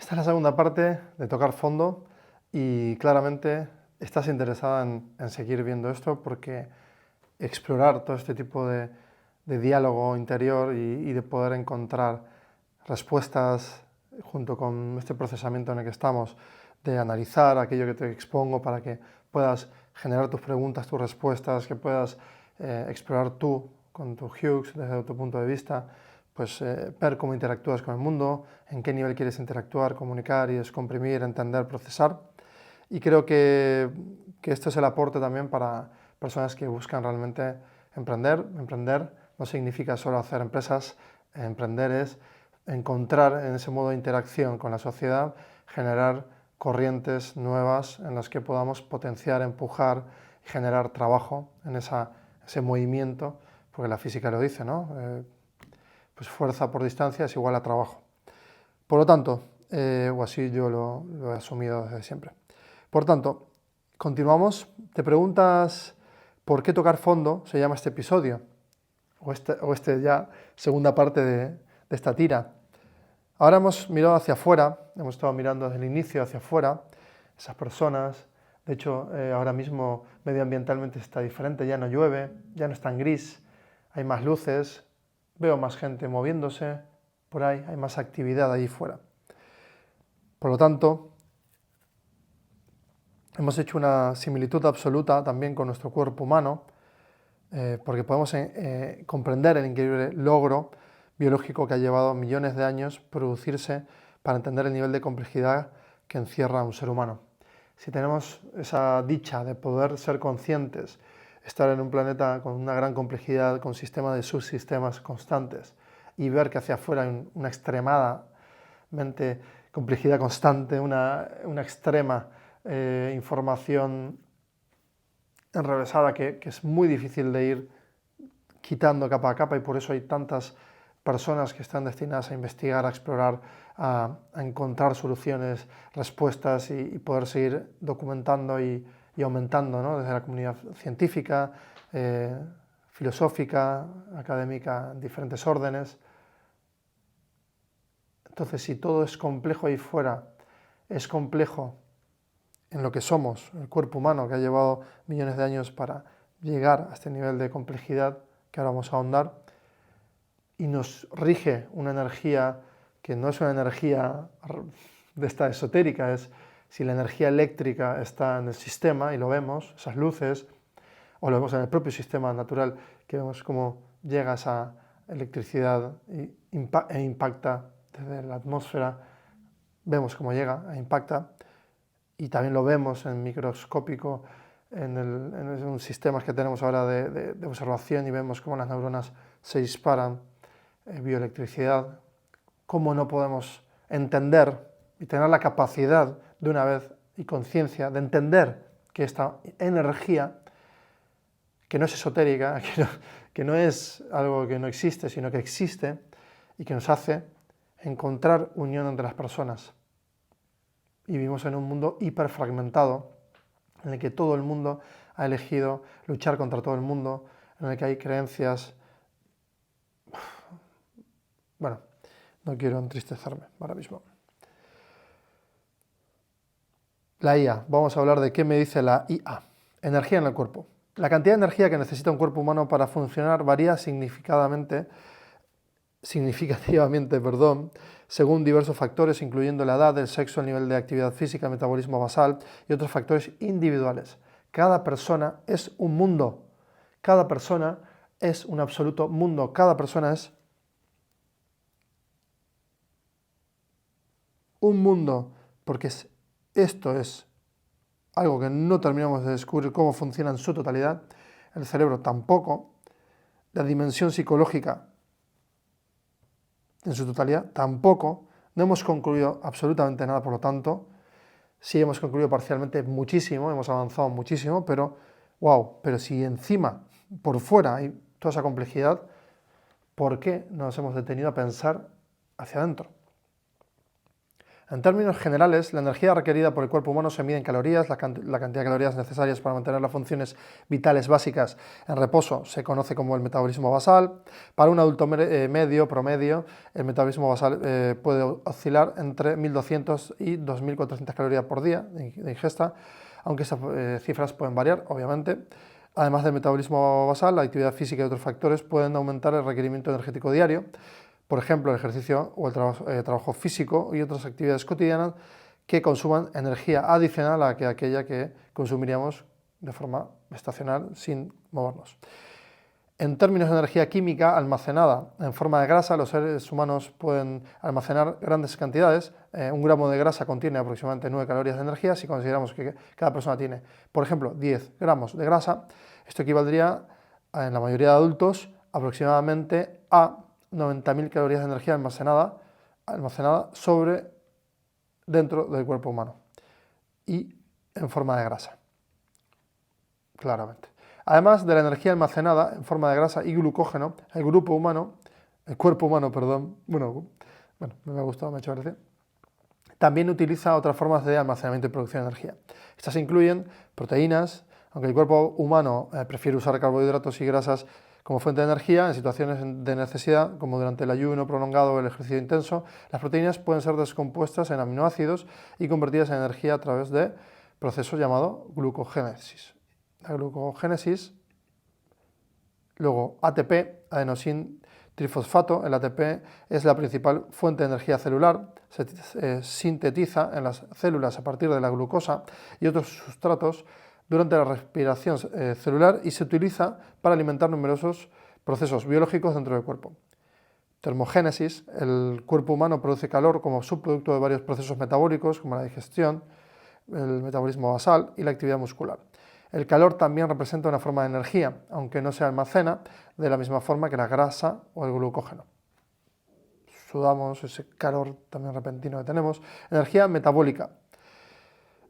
Esta es la segunda parte de tocar fondo y claramente estás interesada en seguir viendo esto porque explorar todo este tipo de diálogo interior y de poder encontrar respuestas junto con este procesamiento en el que estamos, de analizar aquello que te expongo para que puedas generar tus preguntas, tus respuestas, que puedas explorar tú con tu Hughes desde tu punto de vista, pues ver cómo interactúas con el mundo, en qué nivel quieres interactuar, comunicar y descomprimir, entender, procesar. Y creo que esto es el aporte también para personas que buscan realmente emprender. Emprender no significa solo hacer empresas, emprender es encontrar en ese modo de interacción con la sociedad, generar corrientes nuevas en las que podamos potenciar, empujar y generar trabajo en ese movimiento, porque la física lo dice, ¿no? Pues fuerza por distancia es igual a trabajo. Por lo tanto, o así yo lo he asumido desde siempre. Por tanto, continuamos. Te preguntas por qué tocar fondo se llama este episodio, o este ya segunda parte de esta tira. Ahora hemos mirado hacia afuera, hemos estado mirando desde el inicio hacia afuera, esas personas. De hecho, ahora mismo medioambientalmente está diferente, ya no llueve, ya no es tan gris, hay más luces, veo más gente moviéndose por ahí, hay más actividad allí fuera. Por lo tanto, hemos hecho una similitud absoluta también con nuestro cuerpo humano, porque podemos comprender el increíble logro biológico que ha llevado millones de años producirse para entender el nivel de complejidad que encierra un ser humano. Si tenemos esa dicha de poder ser conscientes, estar en un planeta con una gran complejidad, con sistemas de subsistemas constantes, y ver que hacia afuera hay una extremadamente complejidad constante, una extrema información enrevesada que es muy difícil de ir quitando capa a capa, y por eso hay tantas personas que están destinadas a investigar, a explorar, a encontrar soluciones, respuestas y poder seguir documentando y aumentando, ¿no? Desde la comunidad científica, filosófica, académica, en diferentes órdenes. Entonces, si todo es complejo ahí fuera, es complejo en lo que somos, el cuerpo humano, que ha llevado millones de años para llegar a este nivel de complejidad que ahora vamos a ahondar, y nos rige una energía que no es una energía de esta esotérica, es si la energía eléctrica está en el sistema, y lo vemos, esas luces, o lo vemos en el propio sistema natural, que vemos cómo llega esa electricidad e impacta desde la atmósfera, vemos cómo llega e impacta, y también lo vemos en microscópico en sistemas que tenemos ahora de observación, y vemos cómo las neuronas se disparan, bioelectricidad. Cómo no podemos entender y tener la capacidad de una vez y conciencia de entender que esta energía, que no es esotérica, que no es algo que no existe, sino que existe y que nos hace encontrar unión entre las personas. Y vivimos en un mundo hiperfragmentado, en el que todo el mundo ha elegido luchar contra todo el mundo, en el que hay creencias. Bueno, no quiero entristecerme ahora mismo. La IA, vamos a hablar de qué me dice la IA. Energía en el cuerpo. La cantidad de energía que necesita un cuerpo humano para funcionar varía significativamente, según diversos factores, incluyendo la edad, el sexo, el nivel de actividad física, el metabolismo basal y otros factores individuales. Cada persona es un mundo. Cada persona es un absoluto mundo. Cada persona es un mundo, porque esto es algo que no terminamos de descubrir cómo funciona en su totalidad. El cerebro tampoco. La dimensión psicológica en su totalidad tampoco. No hemos concluido absolutamente nada, por lo tanto, sí hemos concluido parcialmente muchísimo, hemos avanzado muchísimo, pero wow, pero si encima, por fuera, hay toda esa complejidad, ¿por qué nos hemos detenido a pensar hacia adentro? En términos generales, la energía requerida por el cuerpo humano se mide en calorías. La cantidad de calorías necesarias para mantener las funciones vitales básicas en reposo se conoce como el metabolismo basal. Para un adulto medio, promedio, el metabolismo basal puede oscilar entre 1.200 y 2.400 calorías por día de ingesta, aunque estas cifras pueden variar, obviamente. Además del metabolismo basal, la actividad física y otros factores pueden aumentar el requerimiento energético diario. Por ejemplo, el ejercicio o el trabajo físico y otras actividades cotidianas que consuman energía adicional a aquella que consumiríamos de forma estacional sin movernos. En términos de energía química almacenada en forma de grasa, los seres humanos pueden almacenar grandes cantidades. 1 gramo de grasa contiene aproximadamente 9 calorías de energía. Si consideramos que cada persona tiene, por ejemplo, 10 gramos de grasa, esto equivaldría, en la mayoría de adultos, aproximadamente a 90.000 calorías de energía almacenada dentro del cuerpo humano y en forma de grasa, claramente. Además de la energía almacenada en forma de grasa y glucógeno, el cuerpo humano, bueno, me ha gustado, me ha hecho gracia, también utiliza otras formas de almacenamiento y producción de energía. Estas incluyen proteínas, aunque el cuerpo humano prefiere usar carbohidratos y grasas como fuente de energía en situaciones de necesidad, como durante el ayuno prolongado o el ejercicio intenso. Las proteínas pueden ser descompuestas en aminoácidos y convertidas en energía a través de procesos llamados glucogénesis. La glucogénesis, luego ATP, adenosín trifosfato, el ATP es la principal fuente de energía celular, se sintetiza en las células a partir de la glucosa y otros sustratos durante la respiración celular y se utiliza para alimentar numerosos procesos biológicos dentro del cuerpo. Termogénesis, el cuerpo humano produce calor como subproducto de varios procesos metabólicos como la digestión, el metabolismo basal y la actividad muscular. El calor también representa una forma de energía, aunque no se almacena de la misma forma que la grasa o el glucógeno. Sudamos, ese calor también repentino que tenemos. Energía metabólica.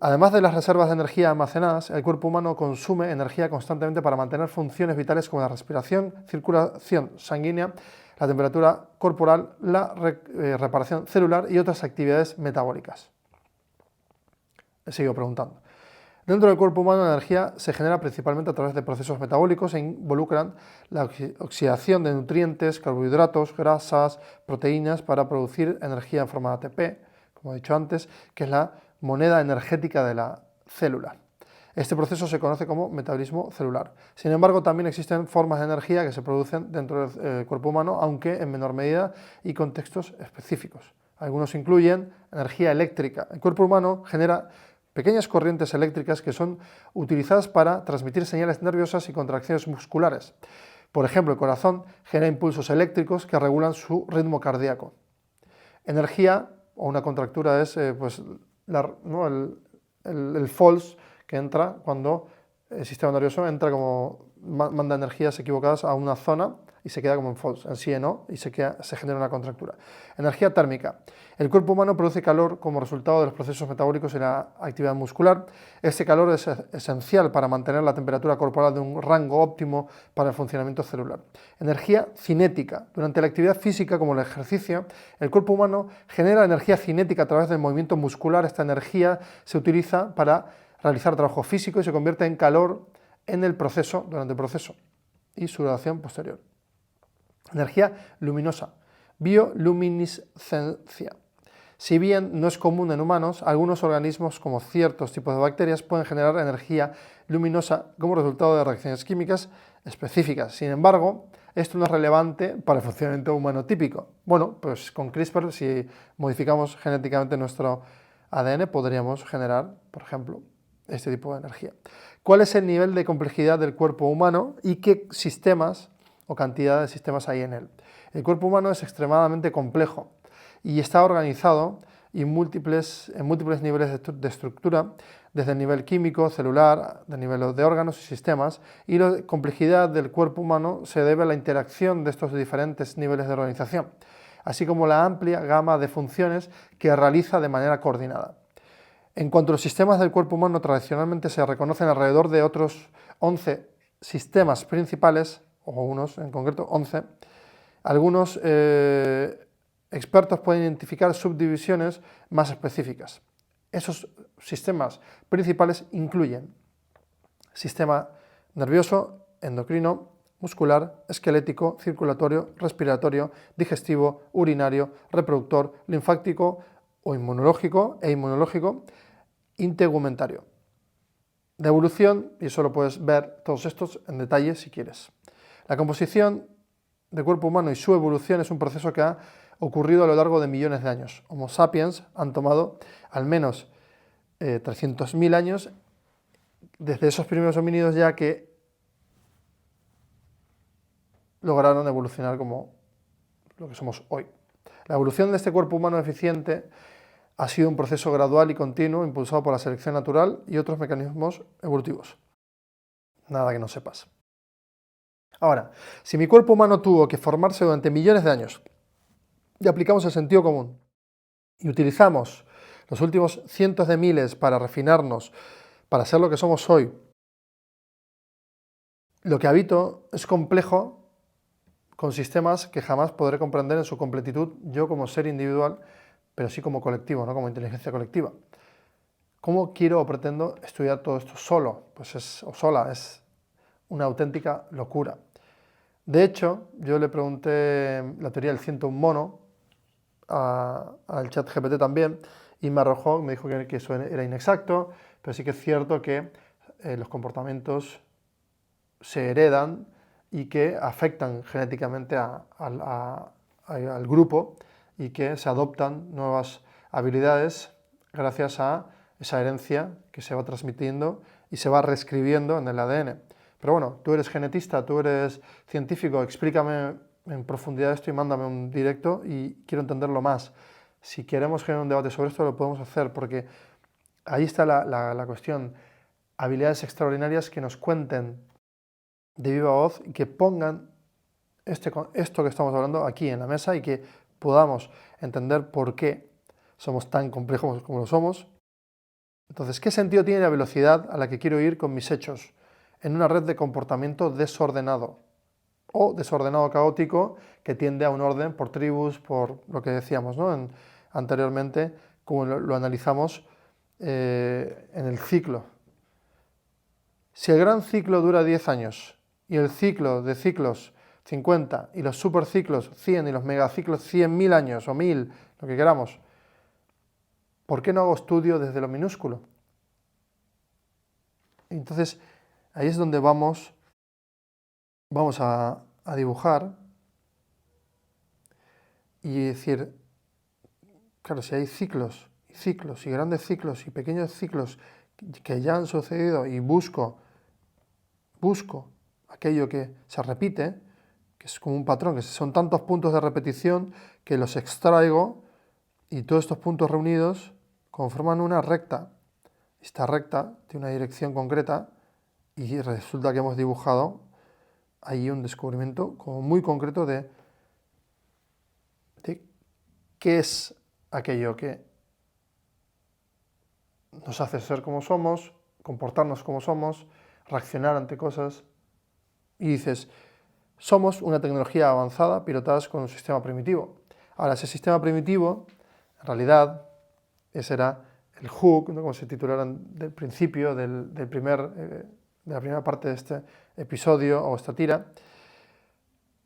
Además de las reservas de energía almacenadas, el cuerpo humano consume energía constantemente para mantener funciones vitales como la respiración, circulación sanguínea, la temperatura corporal, la reparación celular y otras actividades metabólicas. Sigo preguntando. Dentro del cuerpo humano la energía se genera principalmente a través de procesos metabólicos e involucran la oxidación de nutrientes, carbohidratos, grasas, proteínas para producir energía en forma de ATP, como he dicho antes, que es la moneda energética de la célula. Este proceso se conoce como metabolismo celular. Sin embargo, también existen formas de energía que se producen dentro del cuerpo humano, aunque en menor medida y contextos específicos. Algunos incluyen energía eléctrica. El cuerpo humano genera pequeñas corrientes eléctricas que son utilizadas para transmitir señales nerviosas y contracciones musculares. Por ejemplo, el corazón genera impulsos eléctricos que regulan su ritmo cardíaco. Energía o una contractura es el false que entra cuando el sistema nervioso entra como manda energías equivocadas a una zona y se queda como en false, en sí y no, y se genera una contractura. Energía térmica. El cuerpo humano produce calor como resultado de los procesos metabólicos y la actividad muscular. Este calor es esencial para mantener la temperatura corporal de un rango óptimo para el funcionamiento celular. Energía cinética. Durante la actividad física como el ejercicio, el cuerpo humano genera energía cinética a través del movimiento muscular. Esta energía se utiliza para realizar trabajo físico y se convierte en calor durante el proceso y su duración posterior. Energía luminosa, bioluminiscencia. Si bien no es común en humanos, algunos organismos como ciertos tipos de bacterias pueden generar energía luminosa como resultado de reacciones químicas específicas. Sin embargo, esto no es relevante para el funcionamiento humano típico. Bueno, pues con CRISPR, si modificamos genéticamente nuestro ADN, podríamos generar, por ejemplo, este tipo de energía. ¿Cuál es el nivel de complejidad del cuerpo humano y qué sistemas o cantidad de sistemas hay en él? El cuerpo humano es extremadamente complejo y está organizado en múltiples niveles de estructura, desde el nivel químico, celular, del nivel de órganos y sistemas, y la complejidad del cuerpo humano se debe a la interacción de estos diferentes niveles de organización, así como la amplia gama de funciones que realiza de manera coordinada. En cuanto a los sistemas del cuerpo humano, tradicionalmente se reconocen alrededor de otros 11 sistemas principales, o unos en concreto 11, algunos en expertos pueden identificar subdivisiones más específicas. Esos sistemas principales incluyen sistema nervioso, endocrino, muscular, esquelético, circulatorio, respiratorio, digestivo, urinario, reproductor, linfático o inmunológico integumentario. De evolución, y eso lo puedes ver todos estos en detalle si quieres. La composición del cuerpo humano y su evolución es un proceso que ha ocurrido a lo largo de millones de años. Homo sapiens han tomado al menos 300.000 años desde esos primeros homínidos ya que lograron evolucionar como lo que somos hoy. La evolución de este cuerpo humano eficiente ha sido un proceso gradual y continuo impulsado por la selección natural y otros mecanismos evolutivos. Nada que no sepas. Ahora, si mi cuerpo humano tuvo que formarse durante millones de años y aplicamos el sentido común y utilizamos los últimos cientos de miles para refinarnos, para ser lo que somos hoy, lo que habito es complejo con sistemas que jamás podré comprender en su completitud yo como ser individual, pero sí como colectivo, no como inteligencia colectiva. ¿Cómo quiero o pretendo estudiar todo esto solo? O sola, es una auténtica locura. De hecho, yo le pregunté la teoría del 101 mono al chat GPT también y me dijo que eso era inexacto, pero sí que es cierto que los comportamientos se heredan y que afectan genéticamente al grupo y que se adoptan nuevas habilidades gracias a esa herencia que se va transmitiendo y se va reescribiendo en el ADN. Pero bueno, tú eres genetista, tú eres científico, explícame en profundidad esto y mándame un directo y quiero entenderlo más. Si queremos generar un debate sobre esto lo podemos hacer porque ahí está la cuestión. Habilidades extraordinarias que nos cuenten de viva voz y que pongan esto que estamos hablando aquí en la mesa y que podamos entender por qué somos tan complejos como lo somos. Entonces, ¿qué sentido tiene la velocidad a la que quiero ir con mis hechos en una red de comportamiento desordenado o desordenado caótico que tiende a un orden por tribus, por lo que decíamos, ¿no? Anteriormente, como lo analizamos en el ciclo? Si el gran ciclo dura 10 años y el ciclo de ciclos 50 y los superciclos 100 y los megaciclos 100.000 años o 1000, lo que queramos, ¿por qué no hago estudio desde lo minúsculo? Entonces, ahí es donde vamos a dibujar y decir, claro, si hay ciclos y grandes ciclos y pequeños ciclos que ya han sucedido y busco aquello que se repite, que es como un patrón, que son tantos puntos de repetición que los extraigo y todos estos puntos reunidos conforman una recta. Esta recta tiene una dirección concreta y resulta que hemos dibujado ahí un descubrimiento como muy concreto de qué es aquello que nos hace ser como somos, comportarnos como somos, reaccionar ante cosas. Y dices, somos una tecnología avanzada pilotadas con un sistema primitivo. Ahora, ese sistema primitivo, en realidad, ese era el hook, ¿no? Como se titularon del principio de la primera parte de este episodio o esta tira.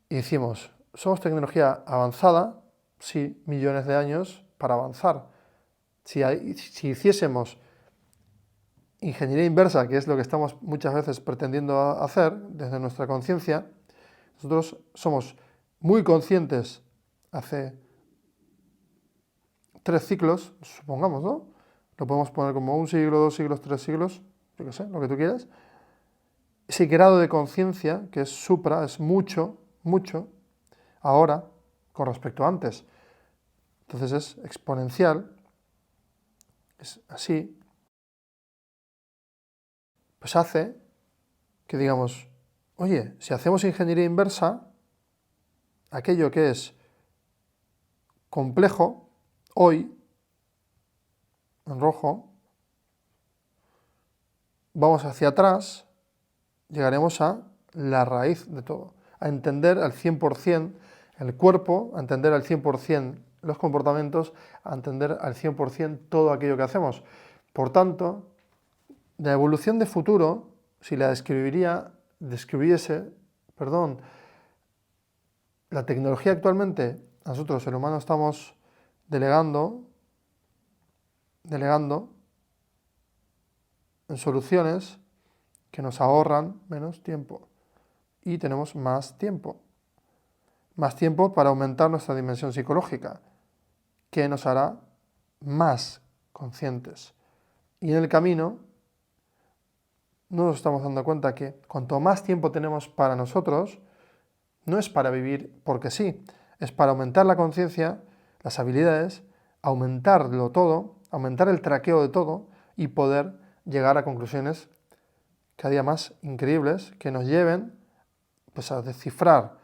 Y decimos, somos tecnología avanzada, sí, millones de años para avanzar. Si hiciésemos ingeniería inversa, que es lo que estamos muchas veces pretendiendo hacer desde nuestra conciencia, nosotros somos muy conscientes hace 3 ciclos, supongamos, ¿no? Lo podemos poner como 1 siglo, 2 siglos, 3 siglos, yo qué sé, lo que tú quieras. Ese grado de conciencia, que es supra, es mucho, ahora con respecto a antes. Entonces es exponencial, es así, pues hace que digamos, oye, si hacemos ingeniería inversa, aquello que es complejo, hoy, en rojo, vamos hacia atrás, llegaremos a la raíz de todo, a entender al 100% el cuerpo, a entender al 100% los comportamientos a entender al 100% todo aquello que hacemos. Por tanto, la evolución de futuro, si la describiese, la tecnología actualmente, nosotros los seres humanos estamos delegando en soluciones que nos ahorran menos tiempo y tenemos más tiempo para aumentar nuestra dimensión psicológica, que nos hará más conscientes. Y en el camino no nos estamos dando cuenta que cuanto más tiempo tenemos para nosotros, no es para vivir porque sí, es para aumentar la conciencia, las habilidades, aumentarlo todo, aumentar el traqueo de todo y poder llegar a conclusiones cada día más increíbles que nos lleven pues, a descifrar,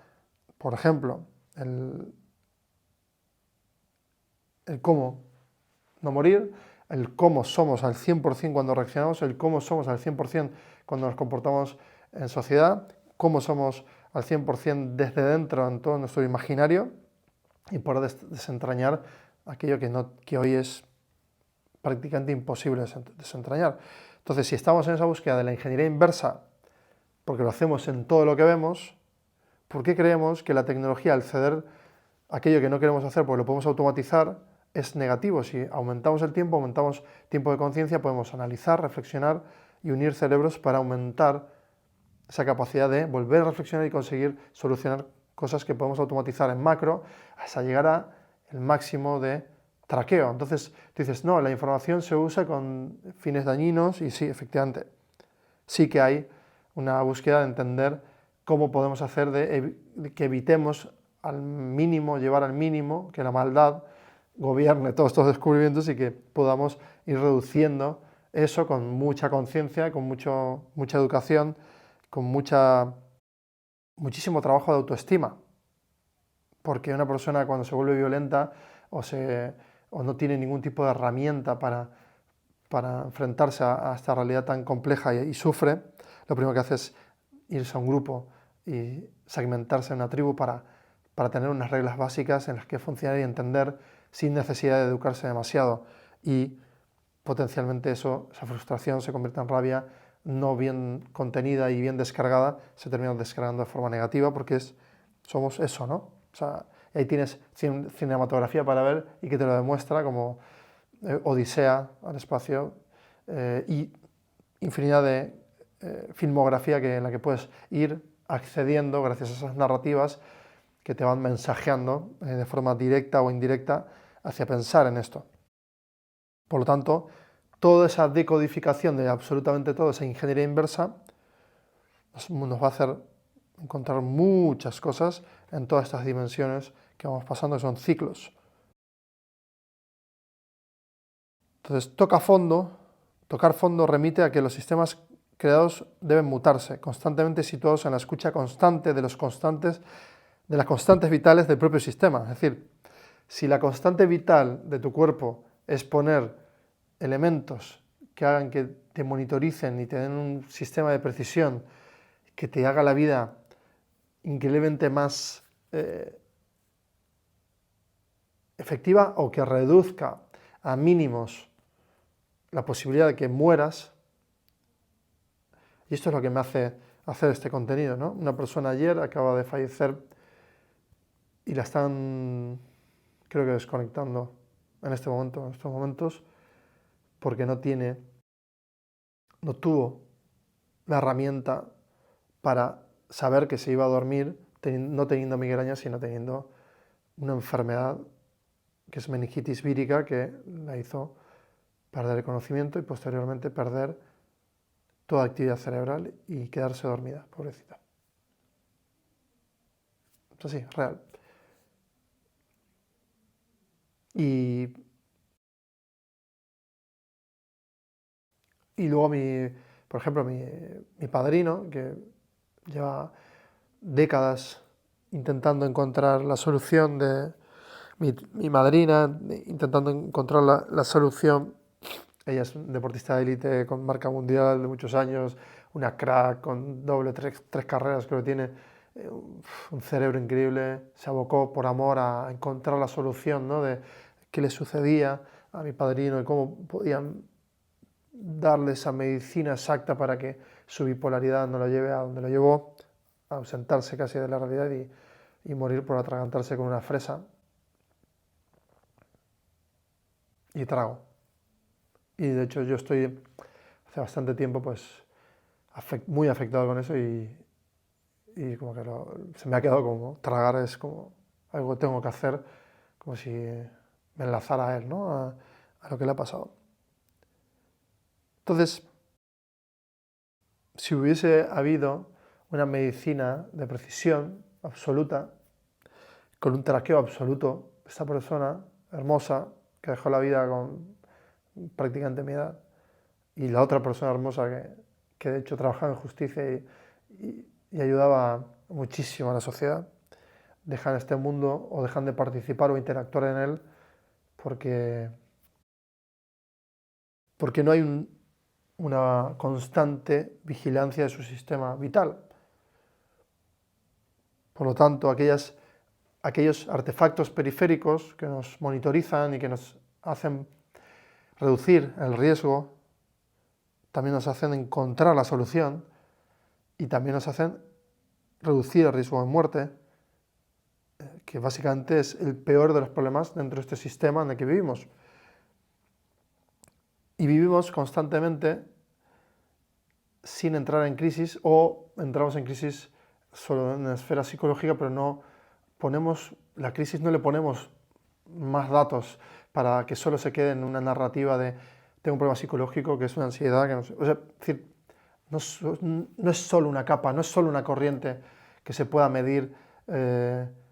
por ejemplo, el cómo no morir, el cómo somos al 100% cuando reaccionamos, el cómo somos al 100% cuando nos comportamos en sociedad, cómo somos al 100% desde dentro en todo nuestro imaginario y poder desentrañar aquello que hoy es prácticamente imposible desentrañar. Entonces, si estamos en esa búsqueda de la ingeniería inversa, porque lo hacemos en todo lo que vemos, ¿por qué creemos que la tecnología, al ceder aquello que no queremos hacer porque lo podemos automatizar, es negativo? Si aumentamos el tiempo, aumentamos tiempo de conciencia, podemos analizar, reflexionar y unir cerebros para aumentar esa capacidad de volver a reflexionar y conseguir solucionar cosas que podemos automatizar en macro hasta llegar al máximo de traqueo. Entonces tú dices, no, la información se usa con fines dañinos y sí, efectivamente, sí que hay una búsqueda de entender cómo podemos hacer de que evitemos al mínimo, llevar al mínimo, que la maldad gobierne todos estos descubrimientos y que podamos ir reduciendo eso con mucha conciencia, con mucha educación, con muchísimo trabajo de autoestima. Porque una persona cuando se vuelve violenta o no tiene ningún tipo de herramienta para enfrentarse a esta realidad tan compleja y sufre, lo primero que hace es irse a un grupo y segmentarse en una tribu para tener unas reglas básicas en las que funcionar y entender sin necesidad de educarse demasiado. Y potencialmente esa frustración se convierte en rabia no bien contenida y bien descargada, se termina descargando de forma negativa porque somos eso, ¿no? O sea, ahí tienes cinematografía para ver y que te lo demuestra como Odisea al espacio y infinidad de filmografía en la que puedes ir accediendo gracias a esas narrativas que te van mensajeando de forma directa o indirecta hacia pensar en esto. Por lo tanto, toda esa decodificación de absolutamente todo, esa ingeniería inversa, nos va a hacer encontrar muchas cosas en todas estas dimensiones que vamos pasando, que son ciclos. Entonces, tocar fondo remite a que los sistemas creados deben mutarse, constantemente situados en la escucha constante de las constantes vitales del propio sistema. Es decir, si la constante vital de tu cuerpo es poner elementos que hagan que te monitoricen y te den un sistema de precisión que te haga la vida increíblemente más efectiva o que reduzca a mínimos la posibilidad de que mueras, y esto es lo que me hace hacer este contenido, ¿no? Una persona ayer acaba de fallecer y la están, creo que desconectando en estos momentos, porque no tuvo la herramienta para saber que se iba a dormir no teniendo migraña, sino teniendo una enfermedad que es meningitis vírica que la hizo perder el conocimiento y posteriormente perder toda actividad cerebral y quedarse dormida, pobrecita. Es así, real. Y luego, por ejemplo, mi padrino, que lleva décadas intentando encontrar la solución mi madrina, intentando encontrar la solución. Ella es un deportista de élite con marca mundial de muchos años, una crack con tres carreras creo que tiene un cerebro increíble, se abocó por amor a encontrar la solución, ¿no?, de qué le sucedía a mi padrino y cómo podían darle esa medicina exacta para que su bipolaridad no lo lleve a donde lo llevó, a ausentarse casi de la realidad y morir por atragantarse con una fresa y trago. Y de hecho yo estoy hace bastante tiempo pues muy afectado con eso y como que se me ha quedado como tragar es como algo que tengo que hacer, como si me enlazara a él, ¿no?, a lo que le ha pasado. Entonces, si hubiese habido una medicina de precisión absoluta, con un traqueo absoluto, esta persona hermosa, que dejó la vida con prácticamente mi edad, y la otra persona hermosa que de hecho trabajaba en justicia y ayudaba muchísimo a la sociedad, dejan este mundo o dejan de participar o interactuar en él porque no hay una constante vigilancia de su sistema vital. Por lo tanto, aquellos artefactos periféricos que nos monitorizan y que nos hacen reducir el riesgo, también nos hacen encontrar la solución y también nos hacen reducir el riesgo de muerte, que básicamente es el peor de los problemas dentro de este sistema en el que vivimos. Y vivimos constantemente sin entrar en crisis, o entramos en crisis solo en la esfera psicológica, pero no ponemos la crisis, no le ponemos más datos para que solo se quede en una narrativa de tengo un problema psicológico, que es una ansiedad, que no sé. O sea, es decir, no es solo una capa, no es solo una corriente que se pueda medir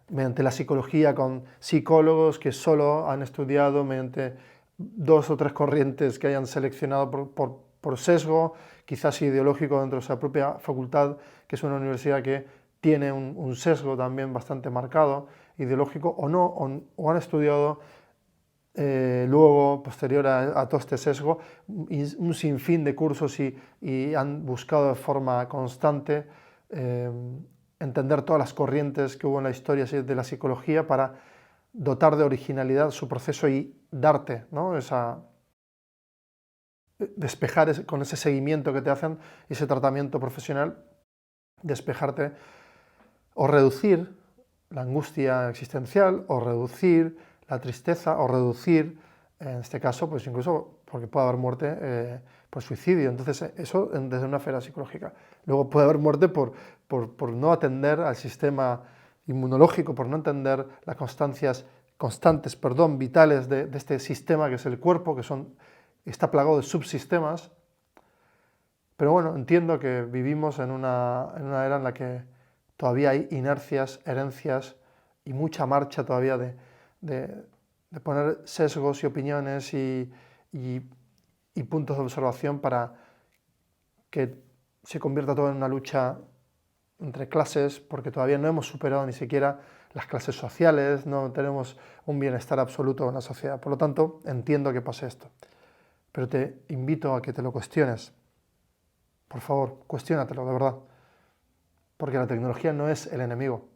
mediante la psicología con psicólogos que solo han estudiado mediante 2 o 3 corrientes que hayan seleccionado por sesgo, quizás ideológico dentro de esa propia facultad, que es una universidad que tiene un sesgo también bastante marcado, ideológico, o no, o han estudiado luego, posterior a todo este sesgo, un sinfín de cursos y han buscado de forma constante entender todas las corrientes que hubo en la historia de la psicología para dotar de originalidad su proceso y darte, ¿no?, despejar con ese seguimiento que te hacen, ese tratamiento profesional, despejarte o reducir la angustia existencial, o reducir la tristeza, o reducir, en este caso, pues incluso porque puede haber muerte por suicidio. Entonces, eso desde una esfera psicológica. Luego puede haber muerte por no atender al sistema inmunológico, por no entender las constantes, vitales de este sistema que es el cuerpo, está plagado de subsistemas. Pero bueno, entiendo que vivimos en una era en la que todavía hay inercias, herencias y mucha marcha todavía de poner sesgos y opiniones y puntos de observación para que se convierta todo en una lucha entre clases, porque todavía no hemos superado ni siquiera las clases sociales, no tenemos un bienestar absoluto en la sociedad. Por lo tanto, entiendo que pase esto. Pero te invito a que te lo cuestiones. Por favor, cuestiónatelo, de verdad. Porque la tecnología no es el enemigo.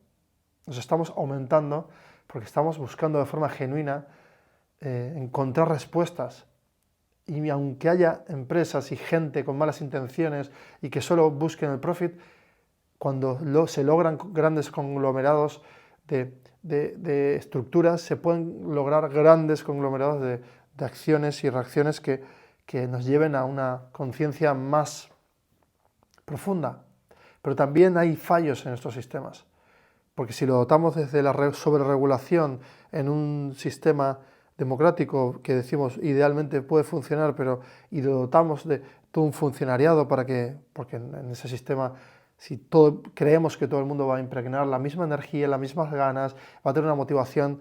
Nos estamos aumentando porque estamos buscando de forma genuina encontrar respuestas. Y aunque haya empresas y gente con malas intenciones y que solo busquen el profit, cuando se logran grandes conglomerados de estructuras, se pueden lograr grandes conglomerados de acciones y reacciones que nos lleven a una conciencia más profunda. Pero también hay fallos en estos sistemas, porque si lo dotamos desde la sobreregulación en un sistema democrático que decimos idealmente puede funcionar, y lo dotamos de todo un funcionariado porque en ese sistema, si creemos que todo el mundo va a impregnar la misma energía, las mismas ganas, va a tener una motivación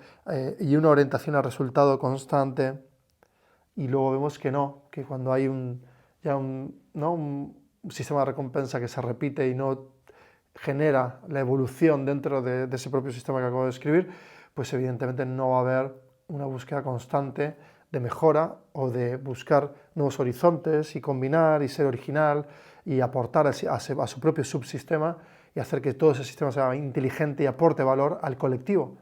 y una orientación al resultado constante, y luego vemos que no, que cuando hay un sistema de recompensa que se repite y no genera la evolución dentro de ese propio sistema que acabo de describir, pues evidentemente no va a haber una búsqueda constante de mejora o de buscar nuevos horizontes y combinar y ser original y aportar a su propio subsistema, y hacer que todo ese sistema sea inteligente y aporte valor al colectivo.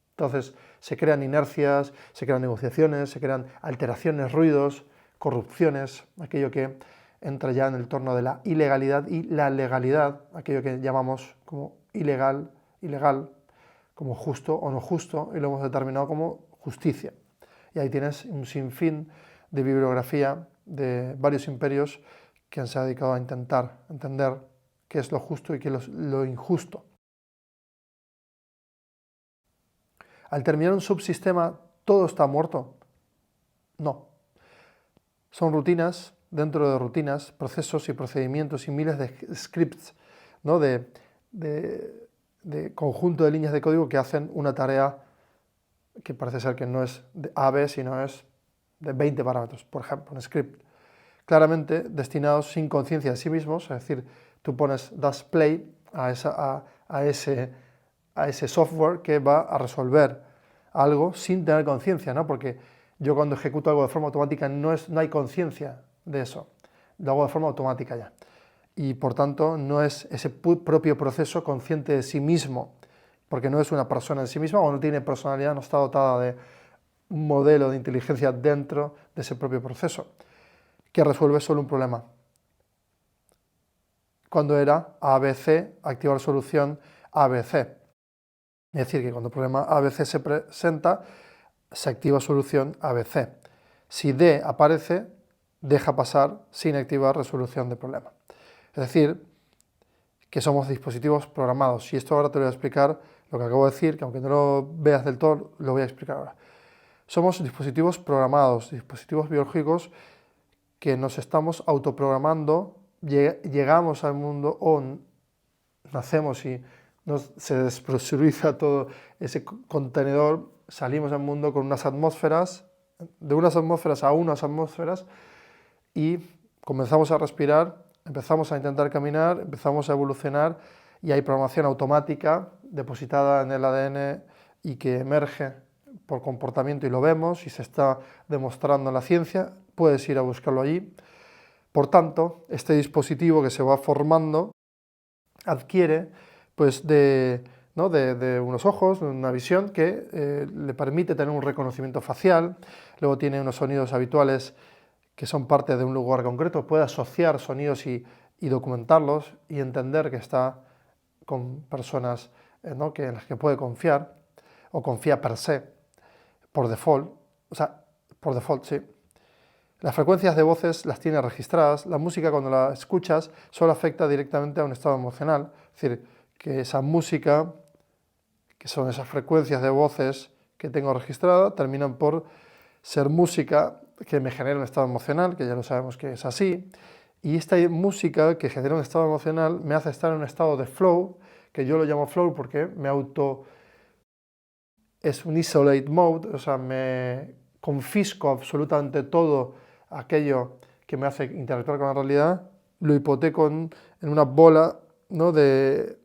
Entonces se crean inercias, se crean negociaciones, se crean alteraciones, ruidos, corrupciones, aquello que entra ya en el torno de la ilegalidad y la legalidad, aquello que llamamos como ilegal, como justo o no justo, y lo hemos determinado como justicia. Y ahí tienes un sinfín de bibliografía de varios imperios que se han dedicado a intentar entender qué es lo justo y qué es lo injusto. Al terminar un subsistema, ¿todo está muerto? No. Son rutinas, dentro de rutinas, procesos y procedimientos y miles de scripts, ¿no? de conjunto de líneas de código que hacen una tarea que parece ser que no es de A a B, sino es de 20 parámetros, por ejemplo, un script. Claramente destinados sin conciencia de sí mismos, es decir, tú das play a ese software que va a resolver algo sin tener conciencia, ¿no? Porque yo cuando ejecuto algo de forma automática no hay conciencia de eso, lo hago de forma automática ya. Y por tanto no es ese propio proceso consciente de sí mismo, porque no es una persona en sí misma o no tiene personalidad, no está dotada de un modelo de inteligencia dentro de ese propio proceso, que resuelve solo un problema. Cuando era ABC, activar solución ABC. Es decir, que cuando el problema ABC se presenta, se activa solución ABC. Si D aparece, deja pasar sin activar resolución de problema. Es decir, que somos dispositivos programados. Y esto ahora te lo voy a explicar, lo que acabo de decir, que aunque no lo veas del todo, lo voy a explicar ahora. Somos dispositivos programados, dispositivos biológicos que nos estamos autoprogramando, llegamos al mundo o nacemos y se despresuriza todo ese contenedor, salimos al mundo con unas atmósferas, de unas atmósferas a unas atmósferas, y comenzamos a respirar, empezamos a intentar caminar, empezamos a evolucionar, y hay programación automática depositada en el ADN y que emerge por comportamiento y lo vemos y se está demostrando en la ciencia, puedes ir a buscarlo allí. Por tanto, este dispositivo que se va formando adquiere pues de unos ojos, una visión que le permite tener un reconocimiento facial, luego tiene unos sonidos habituales que son parte de un lugar concreto, puede asociar sonidos y documentarlos y entender que está con personas en las que puede confiar o confía per se, por default, sí. Las frecuencias de voces las tiene registradas, la música cuando la escuchas solo afecta directamente a un estado emocional, es decir, que esa música, que son esas frecuencias de voces que tengo registradas, terminan por ser música que me genera un estado emocional, que ya lo sabemos que es así, y esta música que genera un estado emocional me hace estar en un estado de flow, que yo lo llamo flow porque es un isolate mode, o sea, me confisco absolutamente todo aquello que me hace interactuar con la realidad, lo hipoteco en una bola, ¿no?, de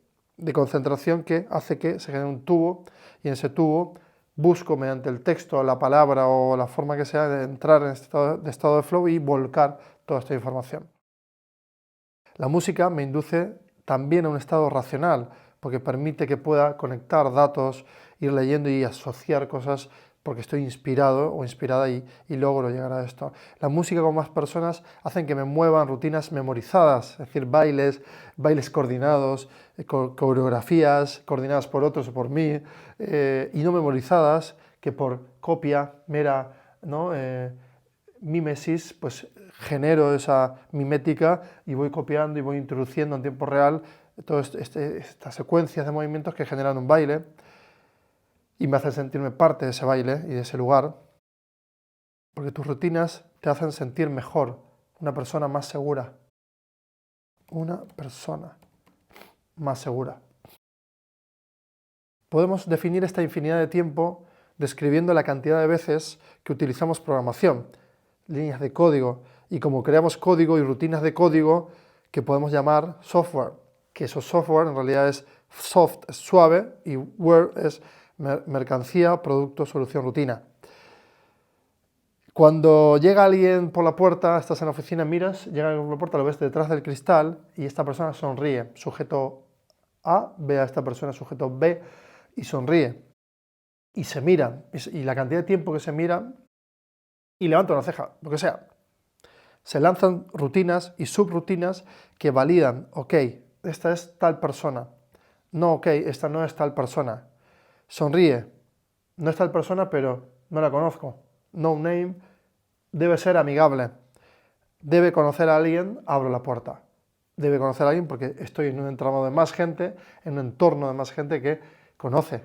concentración que hace que se genere un tubo, y en ese tubo busco mediante el texto, la palabra o la forma que sea de entrar en este estado de flow y volcar toda esta información. La música me induce también a un estado racional, porque permite que pueda conectar datos, ir leyendo y asociar cosas porque estoy inspirado o inspirada y logro llegar a esto. La música con más personas hacen que me muevan rutinas memorizadas, es decir, bailes coordinados, coreografías coordinadas por otros o por mí, y no memorizadas, que por copia mera, ¿no?, mímesis, pues genero esa mimética y voy copiando y voy introduciendo en tiempo real todas estas secuencias de movimientos que generan un baile y me hacen sentirme parte de ese baile y de ese lugar, porque tus rutinas te hacen sentir mejor, una persona más segura. Una persona más segura. Podemos definir esta infinidad de tiempo describiendo la cantidad de veces que utilizamos programación, líneas de código, y como creamos código y rutinas de código que podemos llamar software, que eso software en realidad es soft, es suave, y ware es mercancía, producto, solución, rutina. Cuando llega alguien por la puerta, estás en la oficina, miras, llega alguien por la puerta, lo ves detrás del cristal y esta persona sonríe, sujeto A ve a esta persona, sujeto B, y sonríe. Y se miran, y la cantidad de tiempo que se miran, y levanta una ceja, lo que sea. Se lanzan rutinas y subrutinas que validan, ok, esta es tal persona. No, ok, esta no es tal persona. Sonríe, no es tal persona, pero no la conozco. No name, debe ser amigable. Debe conocer a alguien, abro la puerta. Debe conocer a alguien porque estoy en un entramado de más gente, en un entorno de más gente que conoce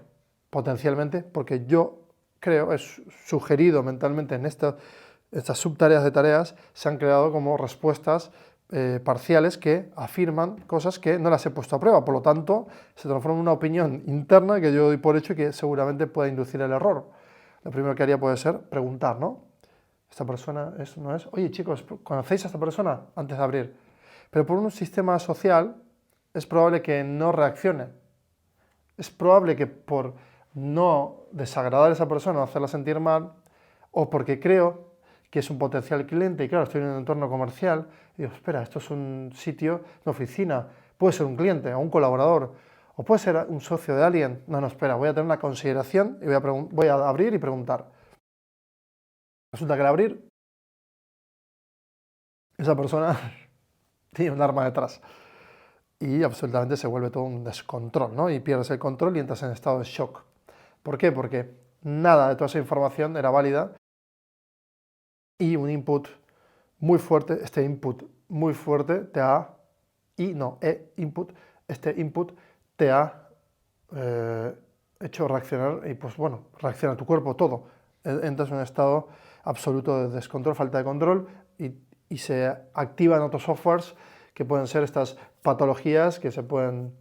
potencialmente, porque yo creo, es sugerido mentalmente en estas subtareas de tareas, se han creado como respuestas parciales que afirman cosas que no las he puesto a prueba, por lo tanto se transforma en una opinión interna que yo doy por hecho y que seguramente pueda inducir el error. Lo primero que haría puede ser preguntar, ¿no? Esta persona es, no es, oye chicos, ¿conocéis a esta persona? Antes de abrir. Pero por un sistema social es probable que no reaccione. Es probable que por no desagradar a esa persona o hacerla sentir mal, o porque creo que es un potencial cliente y claro, estoy en un entorno comercial y digo, espera, esto es un sitio, una oficina, puede ser un cliente o un colaborador, o puede ser un socio de alguien. No, espera, voy a tener una consideración y voy a abrir y preguntar. Resulta que al abrir, esa persona tiene un arma detrás y absolutamente se vuelve todo un descontrol, ¿no? Y pierdes el control y entras en estado de shock. ¿Por qué? Porque nada de toda esa información era válida y un input muy fuerte, este input muy fuerte te ha, input, este input te ha hecho reaccionar y pues bueno, reacciona tu cuerpo, todo. Entras en un estado absoluto de descontrol, falta de control y se activan otros softwares que pueden ser estas patologías que se pueden,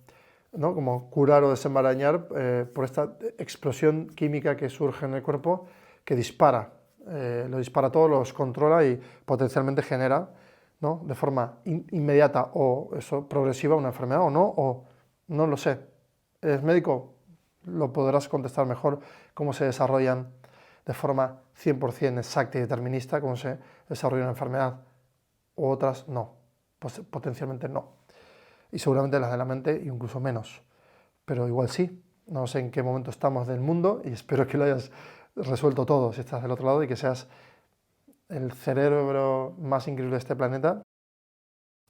¿no?, como curar o desenmarañar por esta explosión química que surge en el cuerpo que dispara. Lo dispara todo, los controla y potencialmente genera, ¿no?, de forma inmediata o eso, progresiva una enfermedad o no lo sé. ¿Eres médico? Lo podrás contestar mejor cómo se desarrollan de forma 100% exacta y determinista, cómo se desarrolla una enfermedad, o otras no, pues potencialmente no. Y seguramente las de la mente incluso menos, pero igual sí. No sé en qué momento estamos del mundo y espero que lo hayas resuelto todo si estás del otro lado y que seas el cerebro más increíble de este planeta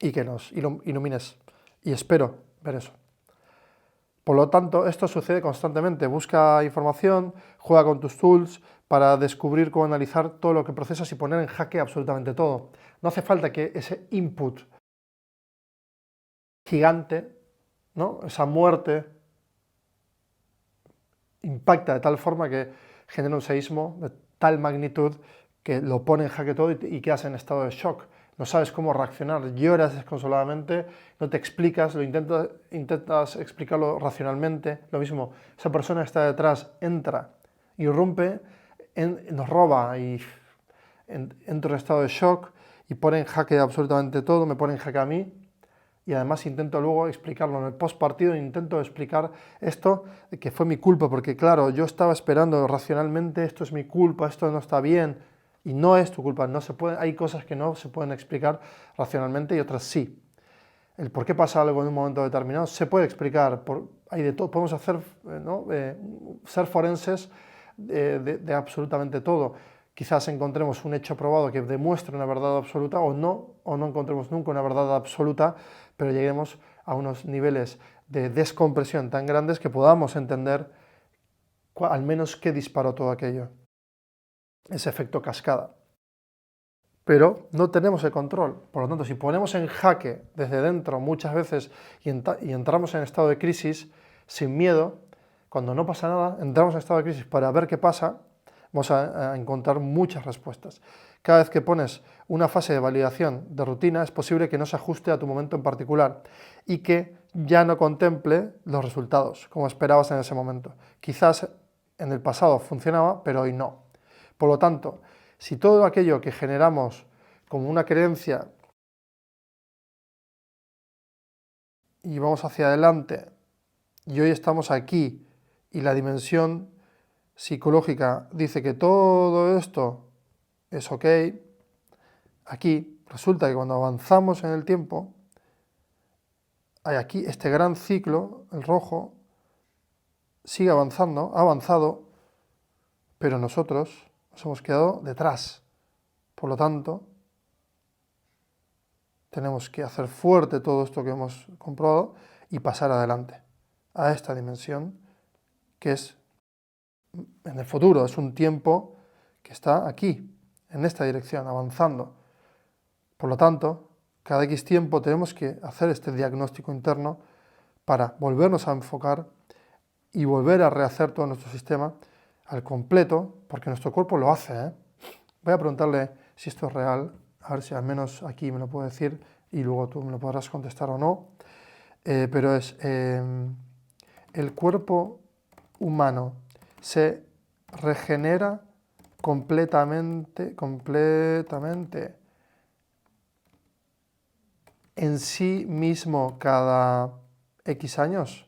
y que nos ilumines. Y espero ver eso. Por lo tanto, esto sucede constantemente. Busca información, juega con tus tools para descubrir cómo analizar todo lo que procesas y poner en jaque absolutamente todo. No hace falta que ese input gigante, ¿no?, esa muerte, impacta de tal forma que genera un seísmo de tal magnitud que lo pone en jaque todo y quedas en estado de shock. No sabes cómo reaccionar, lloras desconsoladamente, no te explicas, intentas explicarlo racionalmente. Lo mismo, esa persona está detrás, entra, irrumpe, nos roba y entro en estado de shock y pone en jaque absolutamente todo, me pone en jaque a mí. Y además intento luego explicarlo en el post partido, intento explicar esto, que fue mi culpa, porque claro, yo estaba esperando racionalmente, esto es mi culpa, esto no está bien, y no es tu culpa, no se puede, hay cosas que no se pueden explicar racionalmente y otras sí. El por qué pasa algo en un momento determinado se puede explicar, hay de todo, podemos hacer, ¿no?, ser forenses de absolutamente todo. Quizás encontremos un hecho probado que demuestre una verdad absoluta o no encontremos nunca una verdad absoluta, pero lleguemos a unos niveles de descompresión tan grandes que podamos entender al menos qué disparó todo aquello, ese efecto cascada. Pero no tenemos el control. Por lo tanto, si ponemos en jaque desde dentro muchas veces y entramos en estado de crisis sin miedo, cuando no pasa nada, entramos en estado de crisis para ver qué pasa, vamos a encontrar muchas respuestas. Cada vez que pones una fase de validación de rutina, es posible que no se ajuste a tu momento en particular y que ya no contemple los resultados como esperabas en ese momento. Quizás en el pasado funcionaba, pero hoy no. Por lo tanto, si todo aquello que generamos como una creencia y vamos hacia adelante y hoy estamos aquí y la dimensión psicológica dice que todo esto es ok, aquí resulta que cuando avanzamos en el tiempo hay aquí este gran ciclo, el rojo, sigue avanzando, ha avanzado, pero nosotros nos hemos quedado detrás. Por lo tanto, tenemos que hacer fuerte todo esto que hemos comprobado y pasar adelante a esta dimensión que es en el futuro, es un tiempo que está aquí, en esta dirección, avanzando. Por lo tanto, cada X tiempo tenemos que hacer este diagnóstico interno para volvernos a enfocar y volver a rehacer todo nuestro sistema al completo, porque nuestro cuerpo lo hace, ¿eh? Voy a preguntarle si esto es real, a ver si al menos aquí me lo puede decir y luego tú me lo podrás contestar o no. Pero es, el cuerpo humano se regenera completamente en sí mismo cada X años.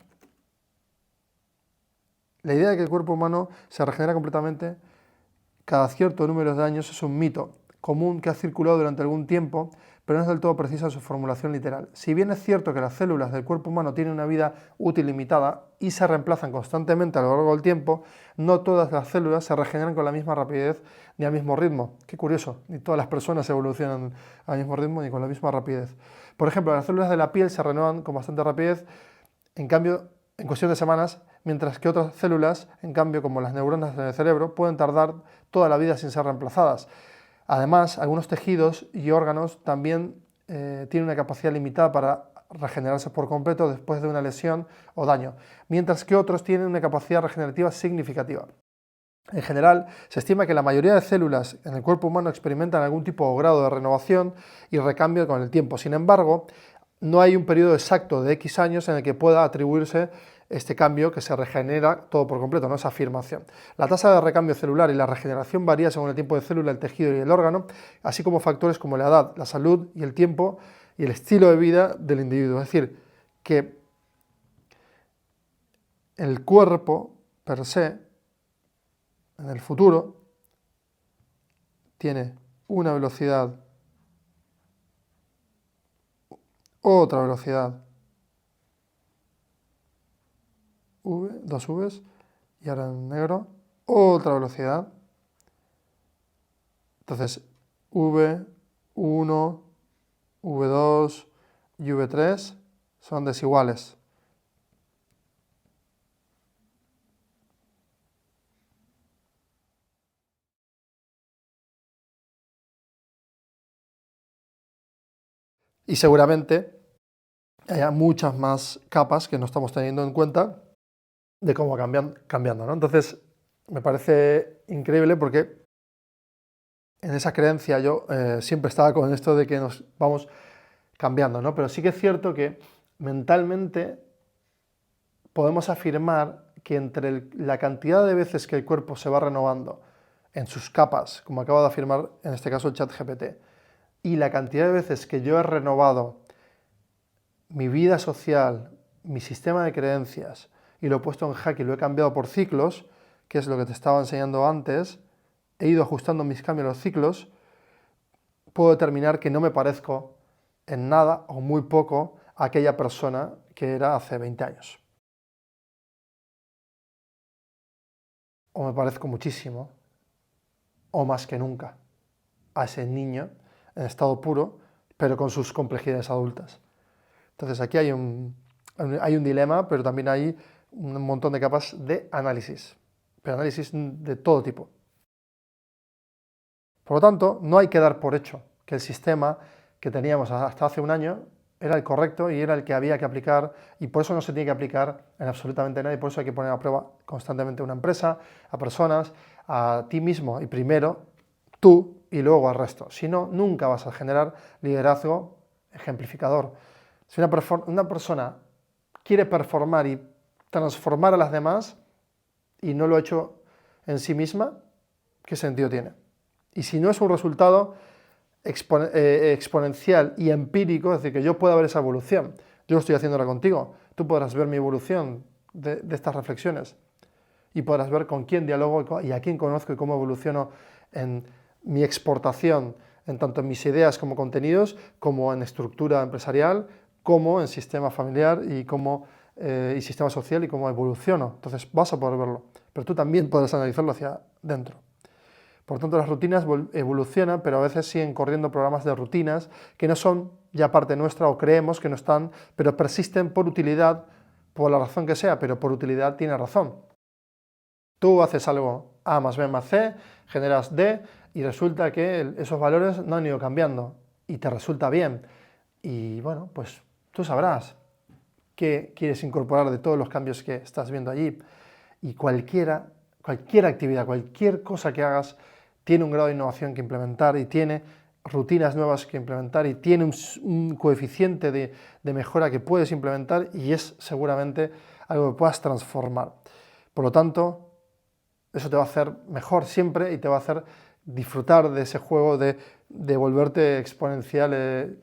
La idea de que el cuerpo humano se regenera completamente cada cierto número de años es un mito común que ha circulado durante algún tiempo, pero no es del todo precisa en su formulación literal. Si bien es cierto que las células del cuerpo humano tienen una vida útil limitada y se reemplazan constantemente a lo largo del tiempo, no todas las células se regeneran con la misma rapidez ni al mismo ritmo. Qué curioso, ni todas las personas evolucionan al mismo ritmo ni con la misma rapidez. Por ejemplo, las células de la piel se renuevan con bastante rapidez, en cambio, en cuestión de semanas, mientras que otras células, en cambio, como las neuronas en el cerebro, pueden tardar toda la vida sin ser reemplazadas. Además, algunos tejidos y órganos también tienen una capacidad limitada para regenerarse por completo después de una lesión o daño, mientras que otros tienen una capacidad regenerativa significativa. En general, se estima que la mayoría de células en el cuerpo humano experimentan algún tipo o grado de renovación y recambio con el tiempo. Sin embargo, no hay un periodo exacto de X años en el que pueda atribuirse este cambio que se regenera todo por completo, ¿no? Esa afirmación. La tasa de recambio celular y la regeneración varía según el tiempo de célula, el tejido y el órgano, así como factores como la edad, la salud y el tiempo y el estilo de vida del individuo. Es decir, que el cuerpo per se, en el futuro, tiene una velocidad, otra velocidad, V, dos Vs, y ahora en negro, otra velocidad. Entonces, V1, V2 y V3 son desiguales. Y seguramente haya muchas más capas que no estamos teniendo en cuenta de cómo cambiando, ¿no? Entonces, me parece increíble porque en esa creencia yo siempre estaba con esto de que nos vamos cambiando, ¿no? Pero sí que es cierto que mentalmente podemos afirmar que entre la cantidad de veces que el cuerpo se va renovando en sus capas, como acaba de afirmar en este caso el ChatGPT, y la cantidad de veces que yo he renovado mi vida social, mi sistema de creencias, y lo he puesto en jaque y lo he cambiado por ciclos, que es lo que te estaba enseñando antes, he ido ajustando mis cambios a los ciclos, puedo determinar que no me parezco en nada o muy poco a aquella persona que era hace 20 años. O me parezco muchísimo, o más que nunca, a ese niño en estado puro, pero con sus complejidades adultas. Entonces aquí hay un dilema, pero también hay un montón de capas de análisis, pero análisis de todo tipo. Por lo tanto, no hay que dar por hecho que el sistema que teníamos hasta hace un año era el correcto y era el que había que aplicar, y por eso no se tiene que aplicar en absolutamente nada, y por eso hay que poner a prueba constantemente a una empresa, a personas, a ti mismo, y primero tú y luego al resto. Si no, nunca vas a generar liderazgo ejemplificador. Si una persona quiere performar y transformar a las demás y no lo ha hecho en sí misma, ¿qué sentido tiene? Y si no es un resultado exponencial y empírico, es decir, que yo pueda ver esa evolución, yo estoy haciéndola contigo, tú podrás ver mi evolución de estas reflexiones y podrás ver con quién dialogo y a quién conozco y cómo evoluciono en mi exportación, en tanto en mis ideas como contenidos, como en estructura empresarial, cómo en sistema familiar y sistema social y cómo evoluciono. Entonces vas a poder verlo, pero tú también podrás analizarlo hacia dentro. Por tanto, las rutinas evolucionan, pero a veces siguen corriendo programas de rutinas que no son ya parte nuestra o creemos que no están, pero persisten por utilidad, por la razón que sea, pero por utilidad tiene razón. Tú haces algo A más B más C, generas D y resulta que esos valores no han ido cambiando y te resulta bien. Y bueno, pues tú sabrás qué quieres incorporar de todos los cambios que estás viendo allí. Y cualquier actividad, cualquier cosa que hagas, tiene un grado de innovación que implementar y tiene rutinas nuevas que implementar y tiene un coeficiente de mejora que puedes implementar y es seguramente algo que puedas transformar. Por lo tanto, eso te va a hacer mejor siempre y te va a hacer disfrutar de ese juego de volverte exponencial.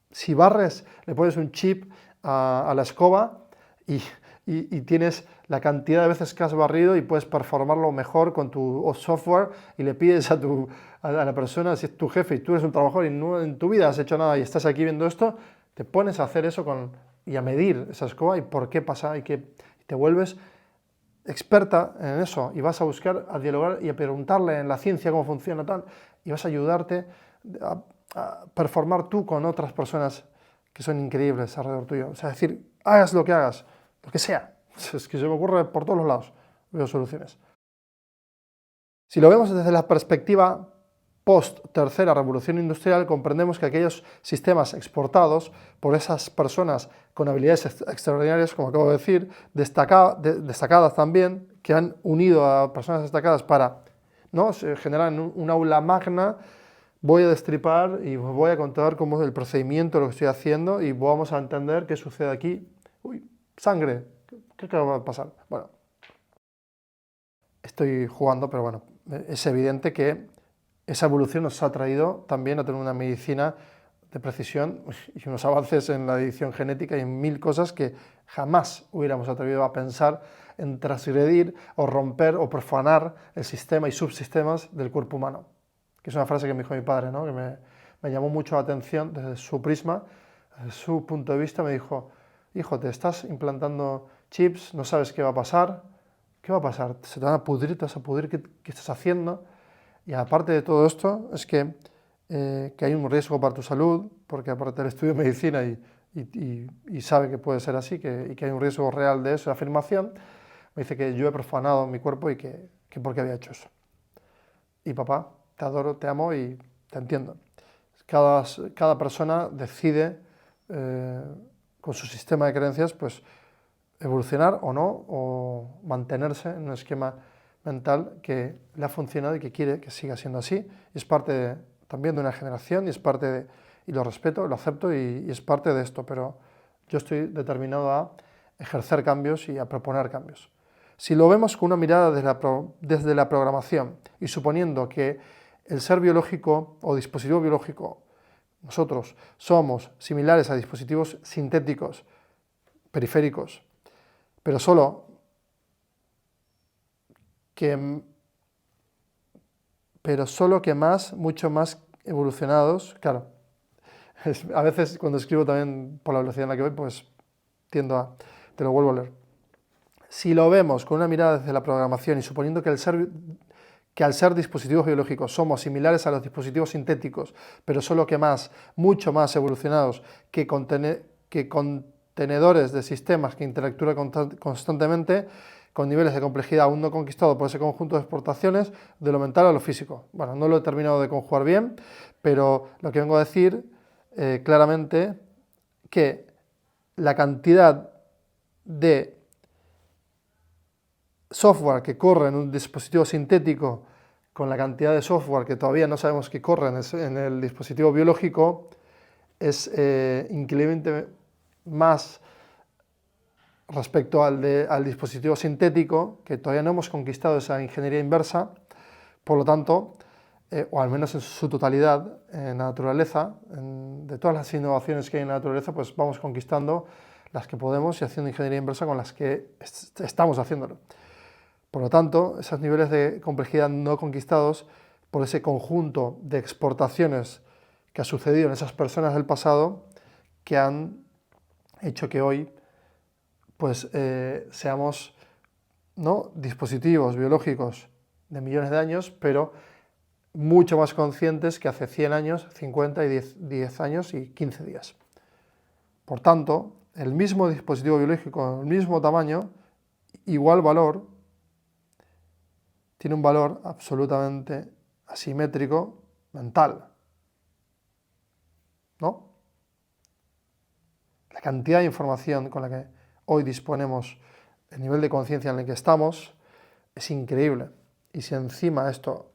Si barres, le pones un chip a la escoba y tienes la cantidad de veces que has barrido y puedes performarlo mejor con tu software y le pides a la persona, si es tu jefe y tú eres un trabajador y no en tu vida has hecho nada y estás aquí viendo esto, te pones a hacer eso y a medir esa escoba y por qué pasa y te vuelves experta en eso y vas a buscar, a dialogar y a preguntarle en la ciencia cómo funciona tal y vas a ayudarte a performar tú con otras personas que son increíbles alrededor tuyo. O sea, es decir, hagas lo que sea. Es que se me ocurre por todos los lados, veo soluciones. Si lo vemos desde la perspectiva post-tercera revolución industrial, comprendemos que aquellos sistemas exportados por esas personas con habilidades extraordinarias, como acabo de decir, destacadas también, que han unido a personas destacadas para generar un aula magna, voy a destripar y voy a contar cómo es el procedimiento, lo que estoy haciendo y vamos a entender qué sucede aquí. Uy, sangre, ¿qué va a pasar? Bueno, estoy jugando, pero bueno, es evidente que esa evolución nos ha traído también a tener una medicina de precisión y unos avances en la edición genética y en mil cosas que jamás hubiéramos atrevido a pensar en transgredir o romper o profanar el sistema y subsistemas del cuerpo humano. Que es una frase que me dijo mi padre, ¿no? Que me llamó mucho la atención desde su prisma, desde su punto de vista. Me dijo, hijo, te estás implantando chips, no sabes qué va a pasar. ¿Qué va a pasar? Se te van a pudrir, te vas a pudrir, ¿qué estás haciendo? Y aparte de todo esto, es que hay un riesgo para tu salud, porque aparte del estudio de medicina y sabe que puede ser así, y que hay un riesgo real de eso, de afirmación, me dice que yo he profanado mi cuerpo y que por qué había hecho eso. Y papá, te adoro, te amo y te entiendo. Cada persona decide con su sistema de creencias, pues evolucionar o no, o mantenerse en un esquema mental que le ha funcionado y que quiere que siga siendo así. Y es parte también de una generación y lo respeto, lo acepto y es parte de esto, pero yo estoy determinado a ejercer cambios y a proponer cambios. Si lo vemos con una mirada desde la programación y suponiendo que el ser biológico o dispositivo biológico, nosotros somos similares a dispositivos sintéticos, periféricos, pero solo que mucho más evolucionados. Claro, a veces cuando escribo también por la velocidad en la que voy, pues te lo vuelvo a leer. Si lo vemos con una mirada desde la programación y suponiendo que al ser dispositivos biológicos somos similares a los dispositivos sintéticos, pero solo que mucho más evolucionados que contenedores de sistemas que interactúan constantemente, con niveles de complejidad aún no conquistados por ese conjunto de exportaciones, de lo mental a lo físico. Bueno, no lo he terminado de conjugar bien, pero lo que vengo a decir claramente que la cantidad de software que corre en un dispositivo sintético con la cantidad de software que todavía no sabemos que corre en el dispositivo biológico es increíblemente más respecto al dispositivo sintético, que todavía no hemos conquistado esa ingeniería inversa. Por lo tanto, o al menos en su totalidad, en la naturaleza, de todas las innovaciones que hay en la naturaleza, pues vamos conquistando las que podemos y haciendo ingeniería inversa con las que estamos haciéndolo. Por lo tanto, esos niveles de complejidad no conquistados por ese conjunto de exportaciones que ha sucedido en esas personas del pasado que han hecho que hoy pues, seamos, ¿no?, dispositivos biológicos de millones de años, pero mucho más conscientes que hace 100 años, 50 y 10 años y 15 días. Por tanto, el mismo dispositivo biológico, con el mismo tamaño, igual valor, tiene un valor absolutamente asimétrico mental, ¿no? La cantidad de información con la que hoy disponemos, el nivel de conciencia en el que estamos, es increíble. Y si encima esto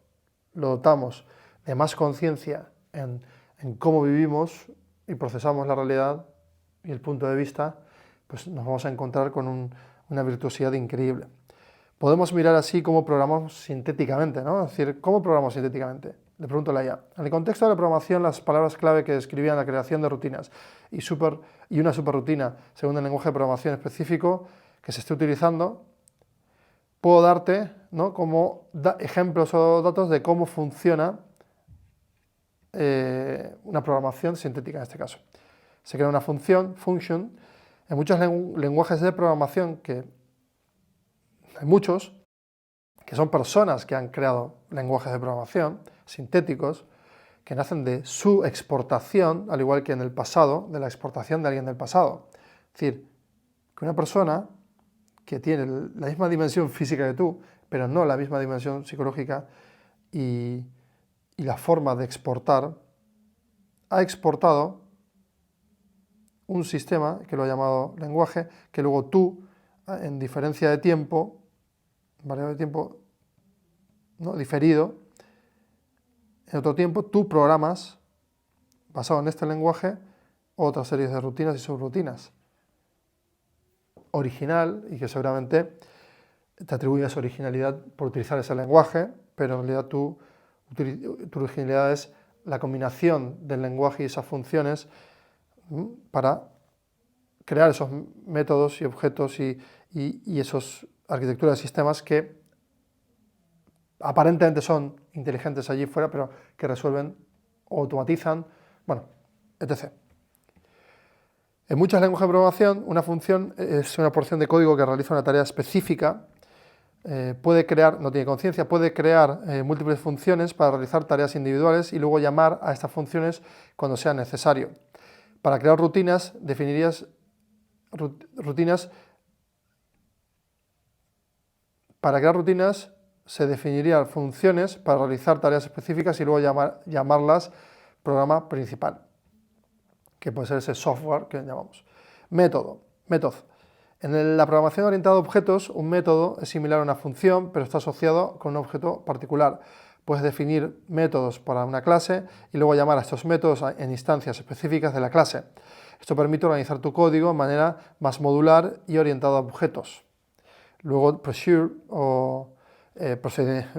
lo dotamos de más conciencia en cómo vivimos y procesamos la realidad y el punto de vista, pues nos vamos a encontrar con una virtuosidad increíble. Podemos mirar así cómo programamos sintéticamente, ¿no? Es decir, ¿cómo programamos sintéticamente? Le pregunto a la IA. En el contexto de la programación, las palabras clave que describían la creación de rutinas y una superrutina según el lenguaje de programación específico que se esté utilizando, puedo darte, ¿no?, como ejemplos o datos de cómo funciona una programación sintética en este caso. Se crea una function. En muchos lenguajes de programación, que hay muchos, que son personas que han creado lenguajes de programación sintéticos, que nacen de su exportación, al igual que en el pasado, de la exportación de alguien del pasado. Es decir, que una persona que tiene la misma dimensión física que tú, pero no la misma dimensión psicológica y la forma de exportar, ha exportado un sistema que lo ha llamado lenguaje, que luego tú, en diferencia de tiempo, variable de tiempo, ¿no?, diferido, en otro tiempo tú programas, basado en este lenguaje, otra serie de rutinas y subrutinas. Original, y que seguramente te atribuyes originalidad por utilizar ese lenguaje, pero en realidad tu originalidad es la combinación del lenguaje y esas funciones para crear esos métodos y objetos y esas arquitecturas de sistemas que aparentemente son inteligentes allí fuera, pero que resuelven o automatizan, bueno, etc. En muchos lenguajes de programación, una función es una porción de código que realiza una tarea específica. Puede crear, no tiene conciencia, puede crear múltiples funciones para realizar tareas individuales y luego llamar a estas funciones cuando sea necesario. Para crear rutinas, se definirían funciones para realizar tareas específicas y luego llamarlas programa principal, que puede ser ese software que llamamos. Método. En la programación orientada a objetos, un método es similar a una función, pero está asociado con un objeto particular. Puedes definir métodos para una clase y luego llamar a estos métodos en instancias específicas de la clase. Esto permite organizar tu código de manera más modular y orientada a objetos. Luego, procedure o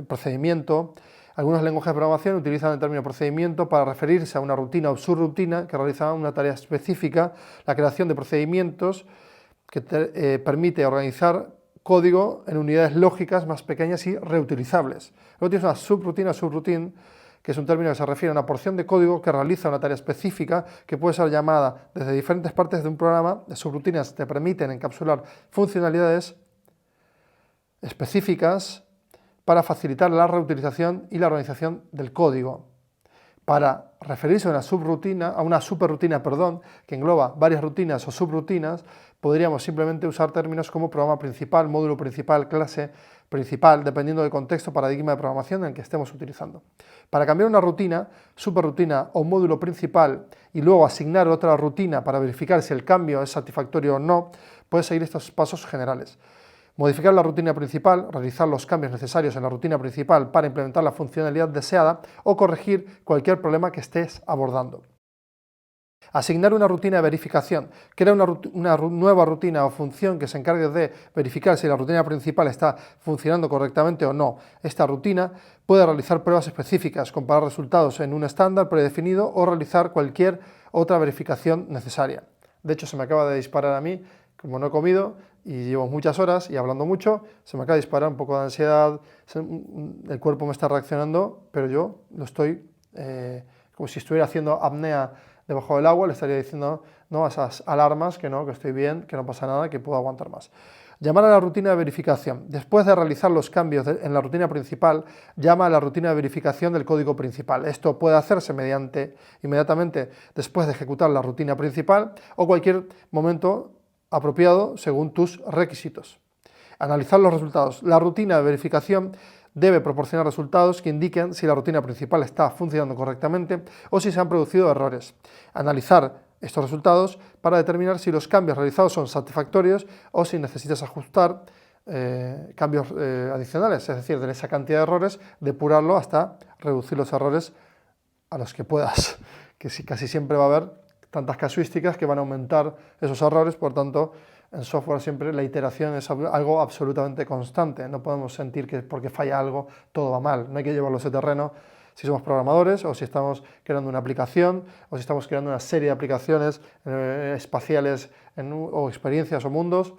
procedimiento. Algunos lenguajes de programación utilizan el término procedimiento para referirse a una rutina o subrutina que realiza una tarea específica. La creación de procedimientos que permite organizar código en unidades lógicas más pequeñas y reutilizables. Luego tienes una subroutine, que es un término que se refiere a una porción de código que realiza una tarea específica que puede ser llamada desde diferentes partes de un programa. Las subrutinas te permiten encapsular funcionalidades específicas para facilitar la reutilización y la organización del código. Para referirse a una superrutina, que engloba varias rutinas o subrutinas, podríamos simplemente usar términos como programa principal, módulo principal, clase principal, dependiendo del contexto, paradigma de programación en el que estemos utilizando. Para cambiar una rutina, superrutina o módulo principal y luego asignar otra rutina para verificar si el cambio es satisfactorio o no, puedes seguir estos pasos generales. Modificar la rutina principal, realizar los cambios necesarios en la rutina principal para implementar la funcionalidad deseada o corregir cualquier problema que estés abordando. Asignar una rutina de verificación. Crea una nueva rutina o función que se encargue de verificar si la rutina principal está funcionando correctamente o no. Esta rutina puede realizar pruebas específicas, comparar resultados en un estándar predefinido o realizar cualquier otra verificación necesaria. De hecho, se me acaba de disparar a mí, como no he comido y llevo muchas horas y hablando mucho, se me acaba de disparar un poco de ansiedad, el cuerpo me está reaccionando, pero yo lo estoy como si estuviera haciendo apnea debajo del agua, le estaría diciendo, ¿no?, a esas alarmas que no, que estoy bien, que no pasa nada, que puedo aguantar más. Llamar a la rutina de verificación. Después de realizar los cambios en la rutina principal, llama a la rutina de verificación del código principal. Esto puede hacerse inmediatamente después de ejecutar la rutina principal o cualquier momento apropiado según tus requisitos. Analizar los resultados. La rutina de verificación debe proporcionar resultados que indiquen si la rutina principal está funcionando correctamente o si se han producido errores. Analizar estos resultados para determinar si los cambios realizados son satisfactorios o si necesitas ajustar cambios adicionales, es decir, de esa cantidad de errores, depurarlo hasta reducir los errores a los que puedas, que casi siempre va a haber tantas casuísticas que van a aumentar esos errores, por tanto, en software siempre la iteración es algo absolutamente constante, no podemos sentir que porque falla algo todo va mal, no hay que llevarlo a ese terreno si somos programadores o si estamos creando una aplicación o si estamos creando una serie de aplicaciones espaciales o experiencias o mundos.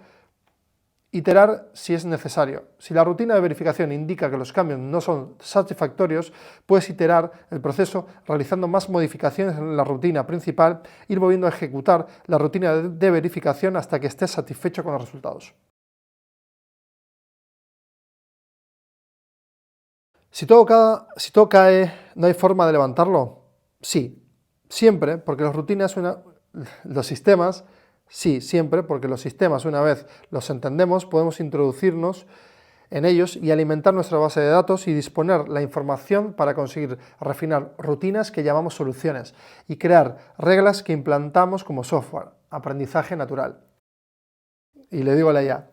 Iterar si es necesario. Si la rutina de verificación indica que los cambios no son satisfactorios, puedes iterar el proceso realizando más modificaciones en la rutina principal, ir volviendo a ejecutar la rutina de verificación hasta que estés satisfecho con los resultados. Si todo cae, ¿no hay forma de levantarlo? Sí, siempre, porque los sistemas, sí, siempre, porque los sistemas, una vez los entendemos, podemos introducirnos en ellos y alimentar nuestra base de datos y disponer la información para conseguir refinar rutinas que llamamos soluciones y crear reglas que implantamos como software, aprendizaje natural. Y le digo a la IA,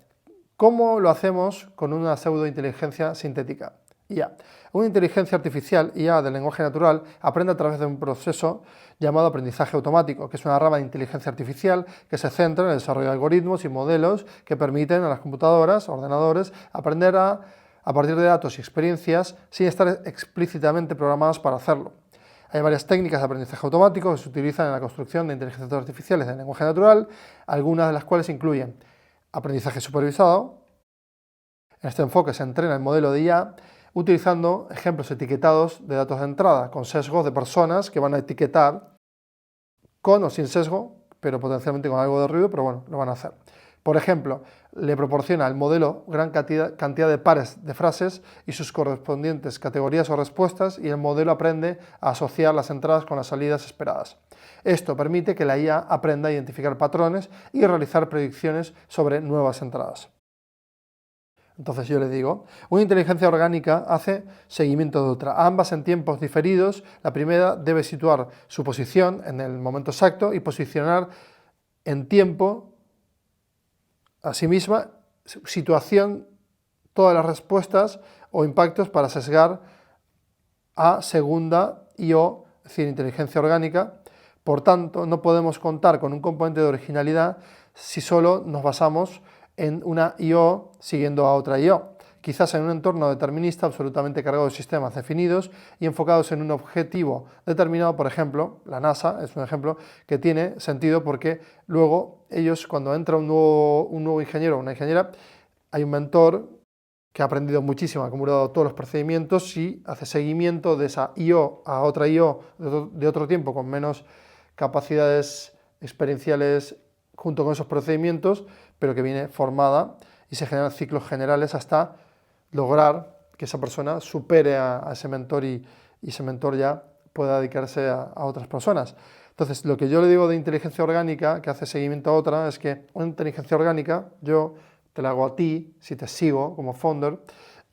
¿cómo lo hacemos con una pseudointeligencia sintética? IA. Una inteligencia artificial, IA del lenguaje natural, aprende a través de un proceso llamado aprendizaje automático, que es una rama de inteligencia artificial que se centra en el desarrollo de algoritmos y modelos que permiten a las computadoras, ordenadores, aprender a partir de datos y experiencias sin estar explícitamente programados para hacerlo. Hay varias técnicas de aprendizaje automático que se utilizan en la construcción de inteligencias artificiales del lenguaje natural, algunas de las cuales incluyen aprendizaje supervisado. En este enfoque se entrena el modelo de IA utilizando ejemplos etiquetados de datos de entrada, con sesgos de personas que van a etiquetar con o sin sesgo, pero potencialmente con algo de ruido, pero bueno, lo van a hacer. Por ejemplo, le proporciona al modelo gran cantidad de pares de frases y sus correspondientes categorías o respuestas, y el modelo aprende a asociar las entradas con las salidas esperadas. Esto permite que la IA aprenda a identificar patrones y realizar predicciones sobre nuevas entradas. Entonces yo le digo, una inteligencia orgánica hace seguimiento de otra, ambas en tiempos diferidos. La primera debe situar su posición en el momento exacto y posicionar en tiempo a sí misma situación todas las respuestas o impactos para sesgar a segunda y o, es decir, inteligencia orgánica. Por tanto, no podemos contar con un componente de originalidad si solo nos basamos en una I/O siguiendo a otra I/O, quizás en un entorno determinista absolutamente cargado de sistemas definidos y enfocados en un objetivo determinado. Por ejemplo, la NASA es un ejemplo que tiene sentido porque luego ellos, cuando entra un nuevo ingeniero o una ingeniera, hay un mentor que ha aprendido muchísimo, ha acumulado todos los procedimientos y hace seguimiento de esa I/O a otra I/O de otro tiempo con menos capacidades experienciales junto con esos procedimientos, pero que viene formada y se generan ciclos generales hasta lograr que esa persona supere a ese mentor y ese mentor ya pueda dedicarse a otras personas. Entonces, lo que yo le digo de inteligencia orgánica, que hace seguimiento a otra, es que una inteligencia orgánica, yo te la hago a ti, si te sigo como founder,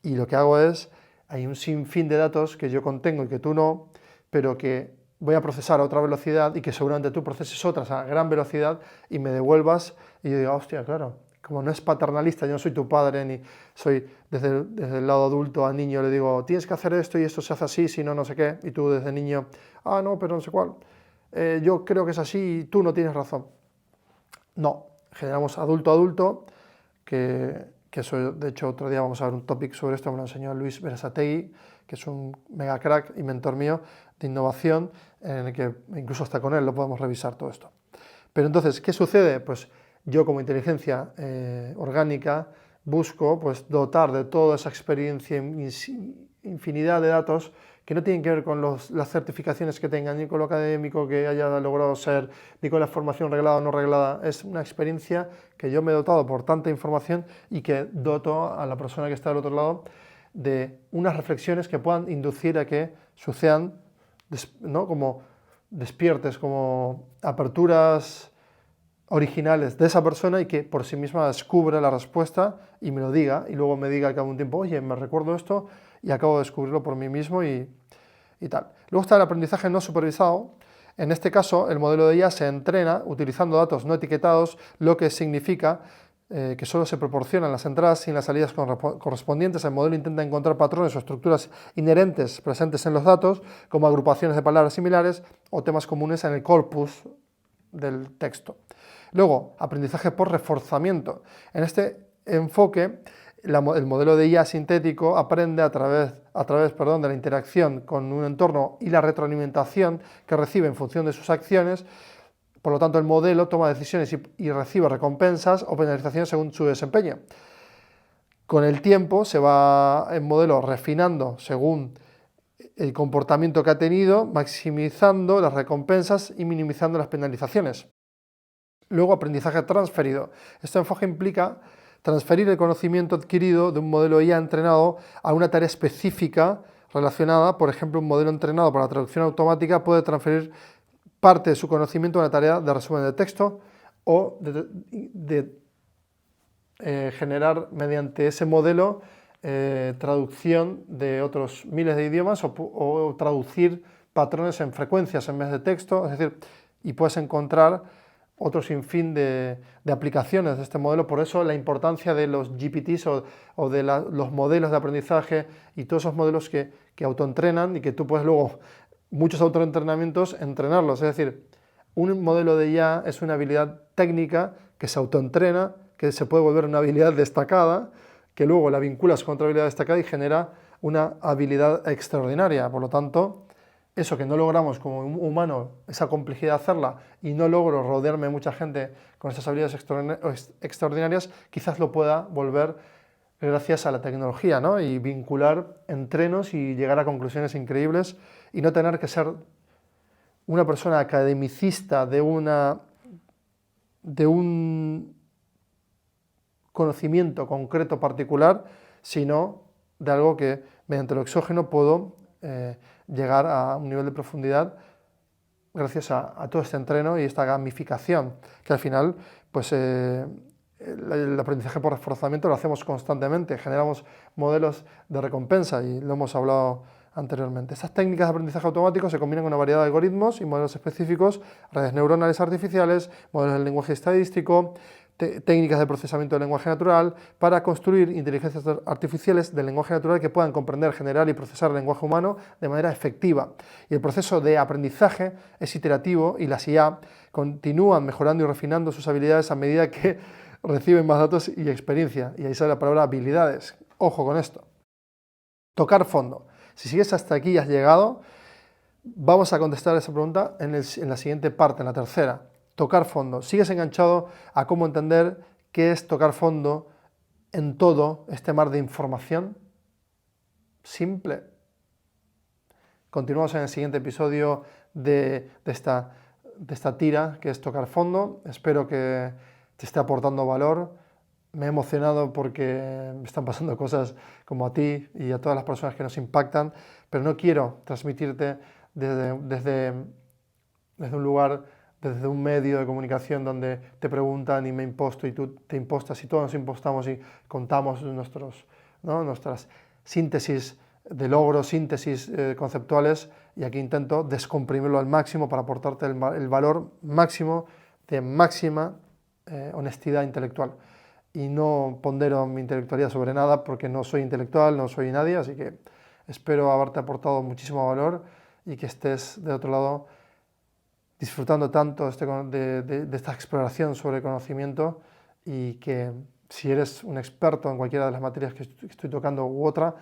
y lo que hago es, hay un sinfín de datos que yo contengo y que tú no, pero que voy a procesar a otra velocidad y que seguramente tú proceses otras a gran velocidad y me devuelvas y yo digo, hostia, claro, como no es paternalista, yo no soy tu padre ni soy desde el lado adulto a niño, le digo, tienes que hacer esto y esto se hace así, si no, no sé qué, y tú desde niño, no, pero no sé cuál, yo creo que es así y tú no tienes razón. No, generamos adulto a adulto, que eso, de hecho, otro día vamos a ver un topic sobre esto, me lo enseñó Luis Berasategui, que es un mega crack y mentor mío de innovación, en el que incluso hasta con él lo podemos revisar todo esto. Pero entonces, ¿qué sucede? Pues yo como inteligencia orgánica busco pues, dotar de toda esa experiencia infinidad de datos que no tienen que ver con las certificaciones que tengan, ni con lo académico que haya logrado ser, ni con la formación reglada o no reglada. Es una experiencia que yo me he dotado por tanta información y que doto a la persona que está del otro lado de unas reflexiones que puedan inducir a que sucedan, ¿no?, como despiertes, como aperturas originales de esa persona y que por sí misma descubra la respuesta y me lo diga, y luego me diga al cabo de un tiempo, oye, me recuerdo esto y acabo de descubrirlo por mí mismo y tal. Luego está el aprendizaje no supervisado. En este caso, el modelo de IA se entrena utilizando datos no etiquetados, lo que significa que solo se proporcionan las entradas y las salidas correspondientes. El modelo intenta encontrar patrones o estructuras inherentes presentes en los datos, como agrupaciones de palabras similares o temas comunes en el corpus del texto. Luego, aprendizaje por reforzamiento. En este enfoque, el modelo de IA sintético aprende a través de la interacción con un entorno y la retroalimentación que recibe en función de sus acciones. Por lo tanto, el modelo toma decisiones y recibe recompensas o penalizaciones según su desempeño. Con el tiempo se va el modelo refinando según el comportamiento que ha tenido, maximizando las recompensas y minimizando las penalizaciones. Luego, aprendizaje transferido. Este enfoque implica transferir el conocimiento adquirido de un modelo IA entrenado a una tarea específica relacionada. Por ejemplo, un modelo entrenado para la traducción automática puede transferir parte de su conocimiento a una tarea de resumen de texto o de generar mediante ese modelo traducción de otros miles de idiomas o traducir patrones en frecuencias en vez de texto, es decir, y puedes encontrar otro sinfín de aplicaciones de este modelo. Por eso la importancia de los GPTs o de los modelos de aprendizaje y todos esos modelos que autoentrenan y que tú puedes luego, muchos autoentrenamientos, entrenarlos. Es decir, un modelo de IA es una habilidad técnica que se autoentrena, que se puede volver una habilidad destacada, que luego la vinculas con otra habilidad destacada y genera una habilidad extraordinaria. Por lo tanto, eso que no logramos como humano, esa complejidad de hacerla, y no logro rodearme de mucha gente con esas habilidades extraordinarias, quizás lo pueda volver gracias a la tecnología, ¿no? Y vincular entrenos y llegar a conclusiones increíbles y no tener que ser una persona academicista de un conocimiento concreto particular, sino de algo que mediante lo exógeno puedo llegar a un nivel de profundidad gracias a todo este entreno y esta gamificación, que al final, pues el aprendizaje por reforzamiento lo hacemos constantemente, generamos modelos de recompensa y lo hemos hablado anteriormente. Estas técnicas de aprendizaje automático se combinan con una variedad de algoritmos y modelos específicos, redes neuronales artificiales, modelos del lenguaje estadístico, técnicas de procesamiento del lenguaje natural, para construir inteligencias artificiales del lenguaje natural que puedan comprender, generar y procesar el lenguaje humano de manera efectiva. Y el proceso de aprendizaje es iterativo y las IA continúan mejorando y refinando sus habilidades a medida que reciben más datos y experiencia. Y ahí sale la palabra habilidades. Ojo con esto. Tocar fondo. Si sigues hasta aquí y has llegado, vamos a contestar esa pregunta en la siguiente parte, en la tercera. Tocar fondo. ¿Sigues enganchado a cómo entender qué es tocar fondo en todo este mar de información? Simple. Continuamos en el siguiente episodio de esta tira que es tocar fondo. Espero que te esté aportando valor. Me he emocionado porque me están pasando cosas como a ti y a todas las personas que nos impactan, pero no quiero transmitirte desde un lugar, desde un medio de comunicación donde te preguntan y me imposto y tú te impostas y todos nos impostamos y contamos nuestras síntesis de logros, síntesis conceptuales, y aquí intento descomprimirlo al máximo para aportarte el valor máximo de máxima honestidad intelectual. Y no pondero mi intelectualidad sobre nada porque no soy intelectual, no soy nadie, así que espero haberte aportado muchísimo valor y que estés de otro lado disfrutando tanto de esta exploración sobre el conocimiento, y que si eres un experto en cualquiera de las materias que estoy tocando u otra,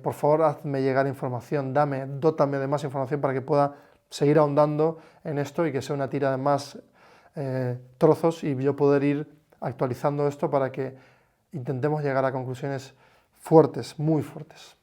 por favor hazme llegar información, dótame de más información para que pueda seguir ahondando en esto y que sea una tira de más trozos y yo poder ir actualizando esto para que intentemos llegar a conclusiones fuertes, muy fuertes.